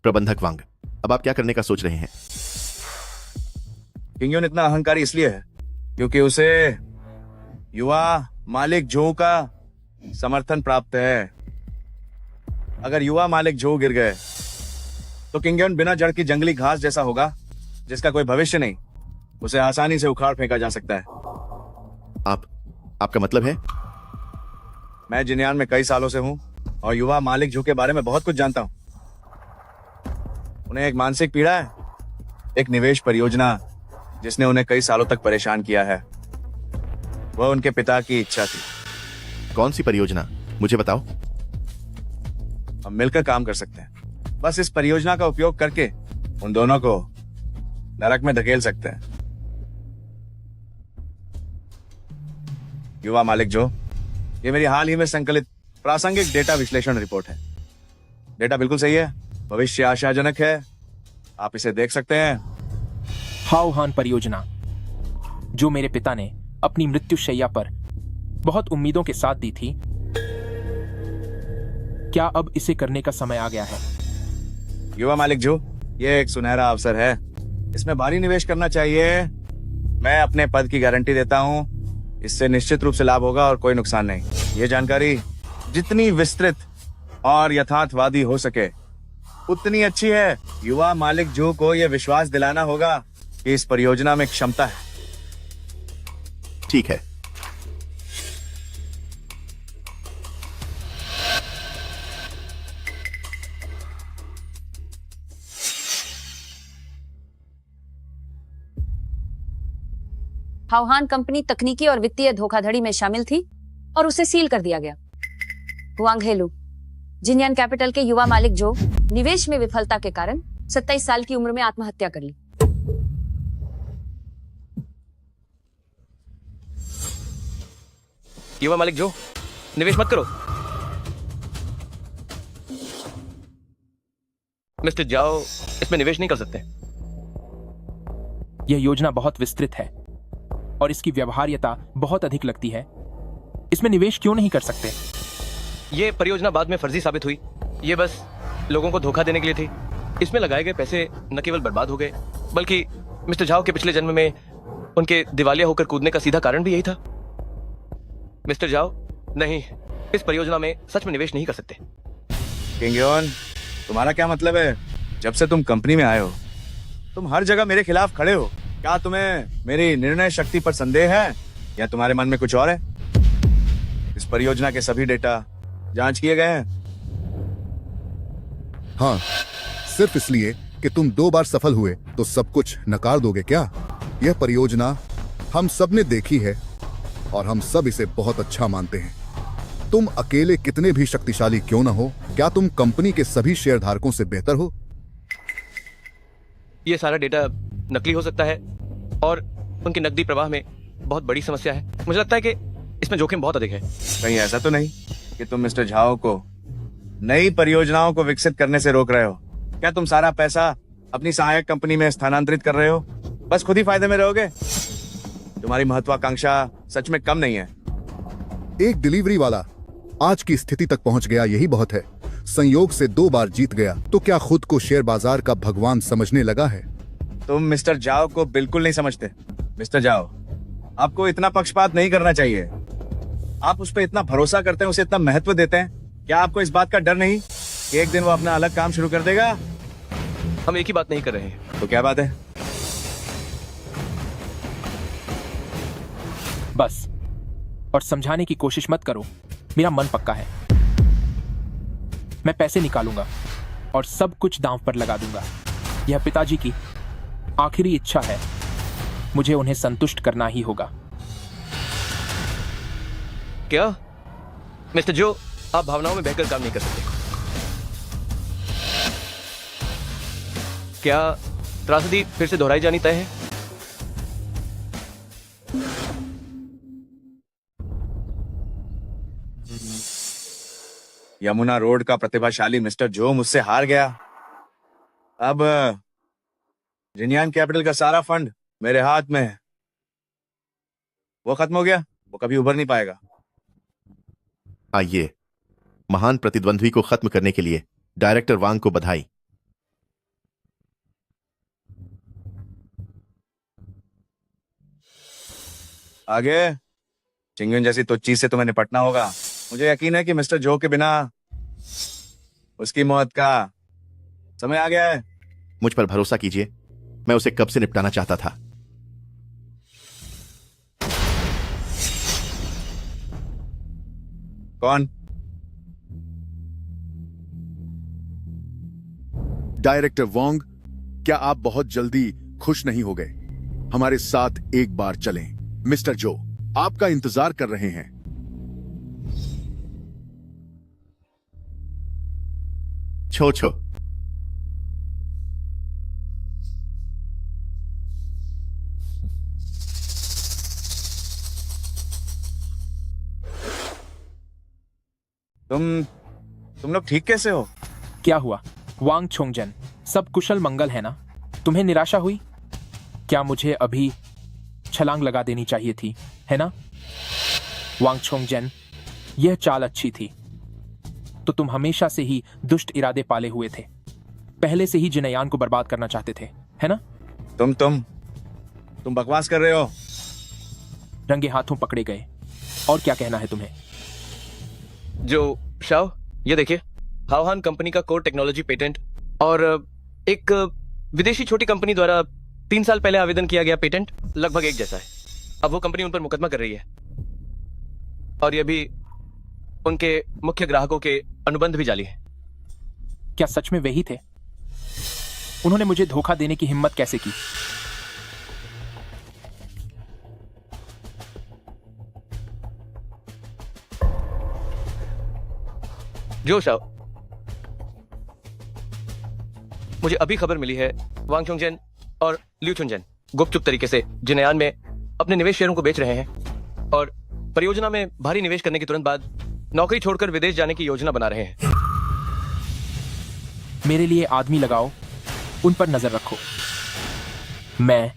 प्रबंधक वांग, अब आप क्या करने का सोच रहे हैं? किंगयोन इतना अहंकारी इसलिए है क्योंकि उसे युवा मालिक जो का समर्थन प्राप्त है। अगर युवा मालिक जो गिर गए तो किंगयोन बिना जड़ की जंगली घास जैसा होगा जिसका कोई भविष्य नहीं। उसे आसानी से उखाड़ फेंका जा सकता है। आपका मतलब है? मैं जिनयान में कई सालों से हूं और युवा मालिक जो के बारे में बहुत कुछ जानता हूं। उन्हें एक मानसिक पीड़ा है, एक निवेश परियोजना जिसने उन्हें कई सालों तक परेशान किया है। वह उनके पिता की इच्छा थी। कौन सी परियोजना, मुझे बताओ। हम मिलकर काम कर सकते हैं। बस इस परियोजना का उपयोग करके उन दोनों को नरक में धकेल सकते हैं। युवा मालिक जो, ये मेरी हाल ही में संकलित प्रासंगिक डेटा विश्लेषण रिपोर्ट है। डेटा बिल्कुल सही है, भविष्य आशाजनक है। आप इसे देख सकते हैं। हाओहान परियोजना, जो मेरे पिता ने अपनी मृत्युशैया पर बहुत उम्मीदों के साथ दी थी, क्या अब इसे करने का समय आ गया है? युवा मालिक जो, ये एक सुनहरा अवसर है। इसमें भारी निवेश करना चाहिए। मैं अपने पद की गारंटी देता हूं, इससे निश्चित रूप से लाभ होगा और कोई नुकसान नहीं। ये जानकारी जितनी विस्तृत और यथार्थवादी हो सके उतनी अच्छी है। युवा मालिक जो को यह विश्वास दिलाना होगा कि इस परियोजना में क्षमता है। ठीक है। हाओहान कंपनी तकनीकी और वित्तीय धोखाधड़ी में शामिल थी और उसे सील कर दिया गया। हुआंग हेलू, जिनयान कैपिटल के युवा मालिक जो निवेश में विफलता के कारण 27 साल की उम्र में आत्महत्या कर ली। युवा मालिक जो, निवेश मत करो। मिस्टर जाओ इसमें निवेश नहीं कर सकते। यह योजना बहुत विस्तृत है और इसकी व्यवहार्यता बहुत अधिक लगती है। इसमें निवेश क्यों नहीं कर सकते? ये परियोजना बाद में फर्जी साबित हुई। ये बस लोगों को धोखा देने के लिए थी। इसमें लगाए गए पैसे न केवल बर्बाद हो गए, बल्कि मिस्टर झाओ के पिछले जन्म में उनके दिवालिया होकर कूदने का सीधा कारण भी यही था। मिस्टर झाओ नहीं, इस परियोजना में सच में निवेश नहीं कर सकते। किंगयोन, तुम्हारा क्या मतलब है? जब से तुम कंपनी में आए हो तुम हर जगह मेरे खिलाफ खड़े हो। क्या तुम्हें मेरी निर्णय शक्ति पर संदेह है या तुम्हारे मन में कुछ और है? इस परियोजना के सभी डेटा जांच किए गए हैं। हाँ, सिर्फ इसलिए कि तुम 2 बार सफल हुए तो सब कुछ नकार दोगे क्या? यह परियोजना हम सब ने देखी है और हम सब इसे बहुत अच्छा मानते हैं। तुम अकेले कितने भी शक्तिशाली क्यों न हो, क्या तुम कंपनी के सभी शेयरधारकों से बेहतर हो? ये सारा डेटा नकली हो सकता है और उनके नकदी प्रवाह में बहुत बड़ी समस्या है। मुझे लगता है कि इसमें जोखिम बहुत अधिक है। कहीं ऐसा तो नहीं कि तुम मिस्टर झाओ को नई परियोजनाओं को विकसित करने से रोक रहे हो? क्या तुम सारा पैसा अपनी सहायक कंपनी में स्थानांतरित कर रहे हो? बस खुद ही फायदे में रहोगे? तुम्हारी महत्वाकांक्षा सच में कम नहीं है। एक डिलीवरी वाला आज की स्थिति तक पहुंच गया, यही बहुत है। संयोग से 2 बार जीत गया तो क्या खुद को शेयर बाजार का भगवान समझने लगा है? तुम मिस्टर जाओ को बिल्कुल नहीं समझते। मिस्टर जाओ, आपको इतना पक्षपात नहीं करना चाहिए। आप उस पर इतना भरोसा करते हैं, उसे इतना महत्व देते हैं। क्या आपको इस बात का डर नहीं कि एक दिन वो अपना अलग काम शुरू कर देगा? हम एक ही बात नहीं कर रहे हैं। तो क्या बात है? बस, और समझाने की कोशिश मत करो। मेरा मन पक्का है। मैं पैसे निकालूंगा और सब कुछ दांव पर लगा दूंगा। यह पिताजी की आखिरी इच्छा है। मुझे उन्हें संतुष्ट करना ही होगा। क्या मिस्टर जो, आप भावनाओं में बहकर काम नहीं कर सकते। क्या त्रासदी फिर से दोहराई जानी तय है? यमुना रोड का प्रतिभाशाली मिस्टर जो मुझसे हार गया। अब जिनियान कैपिटल का सारा फंड मेरे हाथ में है। वो खत्म हो गया, वो कभी उभर नहीं पाएगा। आइए, महान प्रतिद्वंद्वी को खत्म करने के लिए डायरेक्टर वांग को बधाई। आगे चिंगन जैसी तो चीज से तुम्हें निपटना होगा। मुझे यकीन है कि मिस्टर जो के बिना उसकी मौत का समय आ गया है। मुझ पर भरोसा कीजिए, मैं उसे कब से निपटाना चाहता था। कौन? डायरेक्टर वोंग, क्या आप बहुत जल्दी खुश नहीं हो गए? हमारे साथ एक बार चलें। मिस्टर जो आपका इंतजार कर रहे हैं। छो छो, तुम लोग ठीक कैसे हो? क्या हुआ वांग छोंगजन, सब कुशल मंगल है ना? तुम्हें निराशा हुई? क्या मुझे अभी छलांग लगा देनी चाहिए थी, है ना? वांग छोंगजन, यह चाल अच्छी थी। तो तुम हमेशा से ही दुष्ट इरादे पाले हुए थे। पहले से ही जिनयान को बर्बाद करना चाहते थे, है ना? तुम बकवास कर रहे हो। रंगे हाथों पकड़े गए। और क्या कहना है तुम्हें? जो शाओ, ये देखिए, हाओहान कंपनी का कोर टेक्नोलॉजी पेटेंट और एक विदेशी छोटी कंपनी द्वारा 3 साल पहले आवेदन किया गया पेटेंट लगभग एक जैसा है। अब वो कंपनी उन पर मुकदमा कर रही है और ये भी उनके मुख्य ग्राहकों के अनुबंध भी जाली है। क्या सच में वही थे? उन्होंने मुझे धोखा देने की हिम्मत कैसे की? जो शाओ, मुझे अभी खबर मिली है वांग चुंगजेन और लिu चुनजेन गुपचुप तरीके से जिनयान में अपने निवेश शेयरों को बेच रहे हैं और परियोजना में भारी निवेश करने के तुरंत बाद नौकरी छोड़कर विदेश जाने की योजना बना रहे हैं। मेरे लिए आदमी लगाओ, उन पर नजर रखो। मैं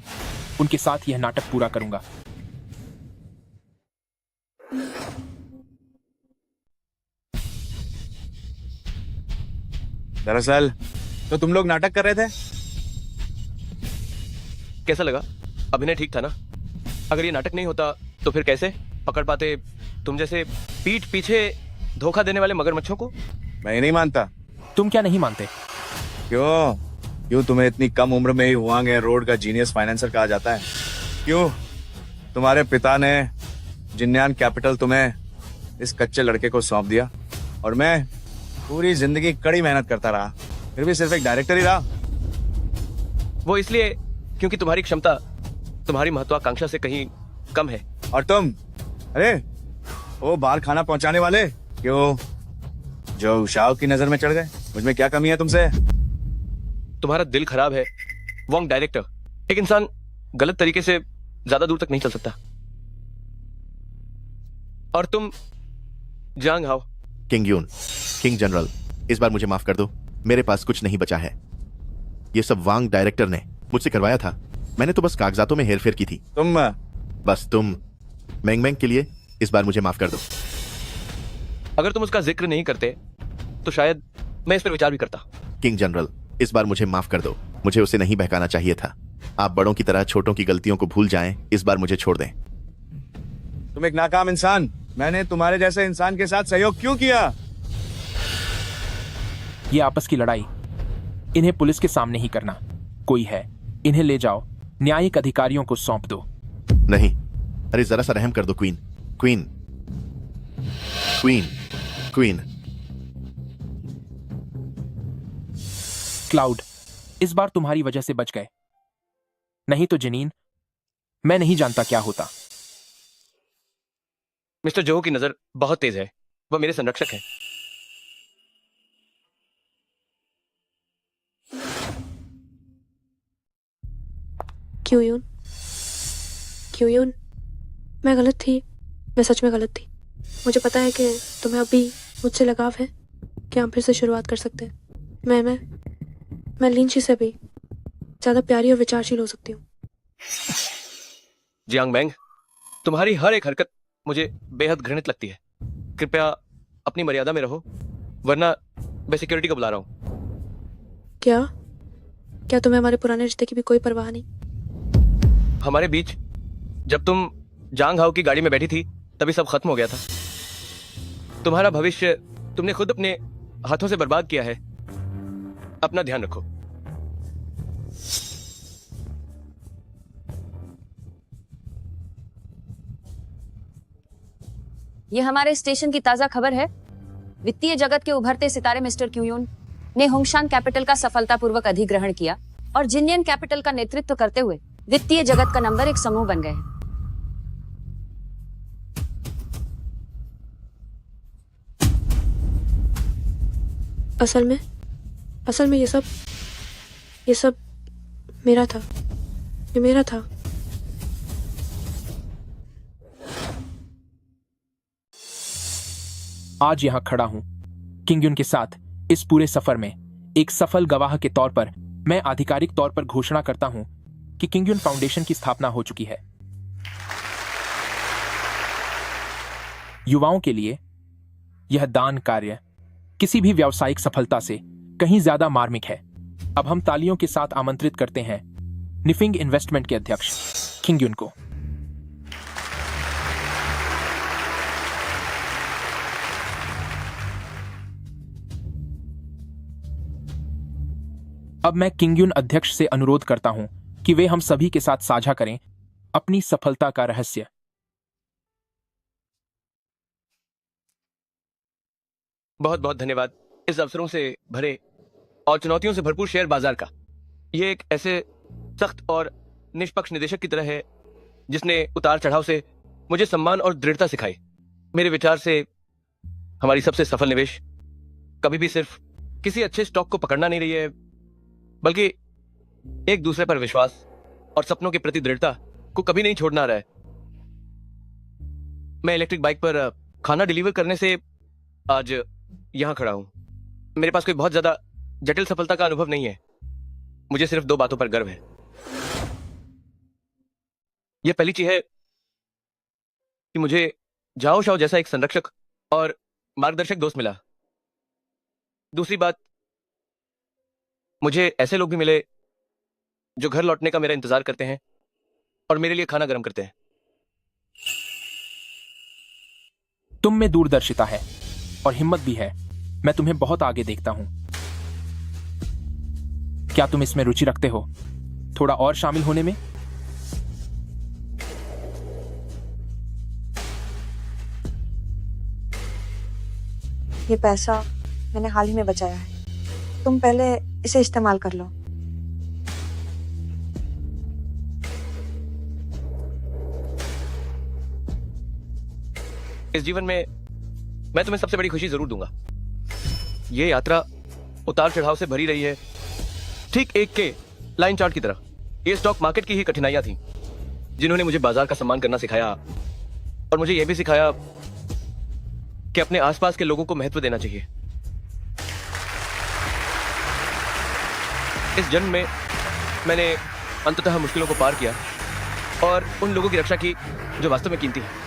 उनके साथ यह नाटक पूरा करूंगा। दरअसल तो तुम लोग नाटक कर रहे थे। कैसा लगा? अभिनय ठीक था ना? अगर ये नाटक नहीं होता तो फिर कैसे पकड़ पाते तुम जैसे पीठ पीछे धोखा देने वाले मगरमच्छों को? मैं ये नहीं मानता। तुम क्या नहीं मानते? क्यों तुम्हें इतनी कम उम्र में ही हुआंग रोड का जीनियस फाइनेंसर कहा जाता है? क्यों तुम्हारे पिता ने जिन्यान कैपिटल तुम्हें इस कच्चे लड़के को सौंप दिया और मैं पूरी जिंदगी कड़ी मेहनत करता रहा, फिर भी सिर्फ एक डायरेक्टर ही रहा? वो इसलिए क्योंकि तुम्हारी क्षमता तुम्हारी महत्वाकांक्षा से कहीं कम है। और तुम, अरे वो बाहर खाना पहुंचाने वाले, क्यों जो शाह की नजर में चढ़ गए? मुझ में क्या कमी है तुमसे? तुम्हारा दिल खराब है वांग डायरेक्टर। एक इंसान गलत तरीके से ज्यादा दूर तक नहीं चल सकता। और तुम जांग हाओ। किंग यून, किंग जनरल, इस बार मुझे माफ कर दो, मेरे पास कुछ नहीं बचा है। ये सब वांग डायरेक्टर ने मुझसे करवाया था, मैंने तो बस कागजातों में हेरफेर की थी। तुम मैंग मैंग के लिए इस बार मुझे माफ कर दो। अगर तुम उसका जिक्र नहीं करते तो शायद मैं इस पर विचार भी करता। किंग जनरल, इस बार मुझे माफ कर दो, मुझे उसे नहीं बहकाना चाहिए था। आप बड़ों की तरह छोटों की गलतियों को भूल जाएं, इस बार मुझे छोड़ दें। तुम एक नाकाम इंसान, मैंने तुम्हारे जैसे इंसान के साथ सहयोग क्यों किया? ये आपस की लड़ाई इन्हें पुलिस के सामने ही करना। कोई है, इन्हें ले जाओ, न्यायिक अधिकारियों को सौंप दो। नहीं, अरे जरा सा रहम कर दो। Queen, queen, queen, queen. Cloud, इस बार तुम्हारी वजह से बच गए, नहीं तो जनीन मैं नहीं जानता क्या होता। मिस्टर जो की नजर बहुत तेज है, वह मेरे संरक्षक हैं। क्यों यून, मैं गलत थी, मैं सच में गलत थी। मुझे पता है कि तुम्हें अभी मुझसे लगाव है कि हम फिर से शुरुआत कर सकते हैं। मैं लिंची से भी ज्यादा प्यारी और विचारशील हो सकती हूँ। जियांग मैंग, तुम्हारी हर एक हरकत मुझे बेहद घृणित लगती है। कृपया अपनी मर्यादा में रहो, वरना मैं सिक्योरिटी को बुला रहा हूँ। क्या तुम्हें हमारे पुराने रिश्ते की भी कोई परवाह नहीं? हमारे बीच जब तुम जांग हाओ की गाड़ी में बैठी थी तभी सब खत्म हो गया था। तुम्हारा भविष्य तुमने खुद अपने हाथों से बर्बाद किया है। अपना ध्यान रखो। ये हमारे स्टेशन की ताजा खबर है। वित्तीय जगत के उभरते सितारे मिस्टर क्यूयून ने होंगशान कैपिटल का सफलतापूर्वक अधिग्रहण किया और जिन्यान कैपिटल का नेतृत्व करते हुए वित्तीय जगत का नंबर 1 समूह बन गए हैं। असल में ये सब मेरा था, ये मेरा था। आज यहां खड़ा हूं किंगयुन के साथ इस पूरे सफर में एक सफल गवाह के तौर पर मैं आधिकारिक तौर पर घोषणा करता हूं कि किंगयुन फाउंडेशन की स्थापना हो चुकी है। युवाओं के लिए यह दान कार्य किसी भी व्यावसायिक सफलता से कहीं ज्यादा मार्मिक है। अब हम तालियों के साथ आमंत्रित करते हैं निफिंग इन्वेस्टमेंट के अध्यक्ष किंगयुन को। अब मैं किंगयुन अध्यक्ष से अनुरोध करता हूं कि वे हम सभी के साथ साझा करें अपनी सफलता का रहस्य। बहुत बहुत धन्यवाद इस अवसरों से भरे और चुनौतियों से भरपूर शेयर बाजार का। ये एक ऐसे सख्त और निष्पक्ष निदेशक की तरह है जिसने उतार चढ़ाव से मुझे सम्मान और दृढ़ता सिखाई। मेरे विचार से हमारी सबसे सफल निवेश कभी भी सिर्फ किसी अच्छे स्टॉक को पकड़ना नहीं रही है, बल्कि एक दूसरे पर विश्वास और सपनों के प्रति दृढ़ता को कभी नहीं छोड़ना रहा है। मैं इलेक्ट्रिक बाइक पर खाना डिलीवर करने से आज यहां खड़ा हूं। मेरे पास कोई बहुत ज्यादा जटिल सफलता का अनुभव नहीं है। मुझे सिर्फ 2 बातों पर गर्व है। यह पहली चीज है कि मुझे जाओ शाओ जैसा एक संरक्षक और मार्गदर्शक दोस्त मिला। दूसरी बात, मुझे ऐसे लोग भी मिले जो घर लौटने का मेरा इंतजार करते हैं और मेरे लिए खाना गर्म करते हैं। तुम में दूरदर्शिता है और हिम्मत भी है। मैं तुम्हें बहुत आगे देखता हूं। क्या तुम इसमें रुचि रखते हो थोड़ा और शामिल होने में? ये पैसा मैंने हाल ही में बचाया है, तुम पहले इसे इस्तेमाल कर लो। इस जीवन में मैं तुम्हें सबसे बड़ी खुशी जरूर दूंगा। ये यात्रा उतार चढ़ाव से भरी रही है, ठीक एक के लाइन चार्ट की तरह। ये स्टॉक मार्केट की ही कठिनाइयां थी जिन्होंने मुझे बाजार का सम्मान करना सिखाया और मुझे यह भी सिखाया कि अपने आसपास के लोगों को महत्व देना चाहिए। इस जन्म में मैंने अंततः मुश्किलों को पार किया और उन लोगों की रक्षा की जो वास्तव में कीमती है।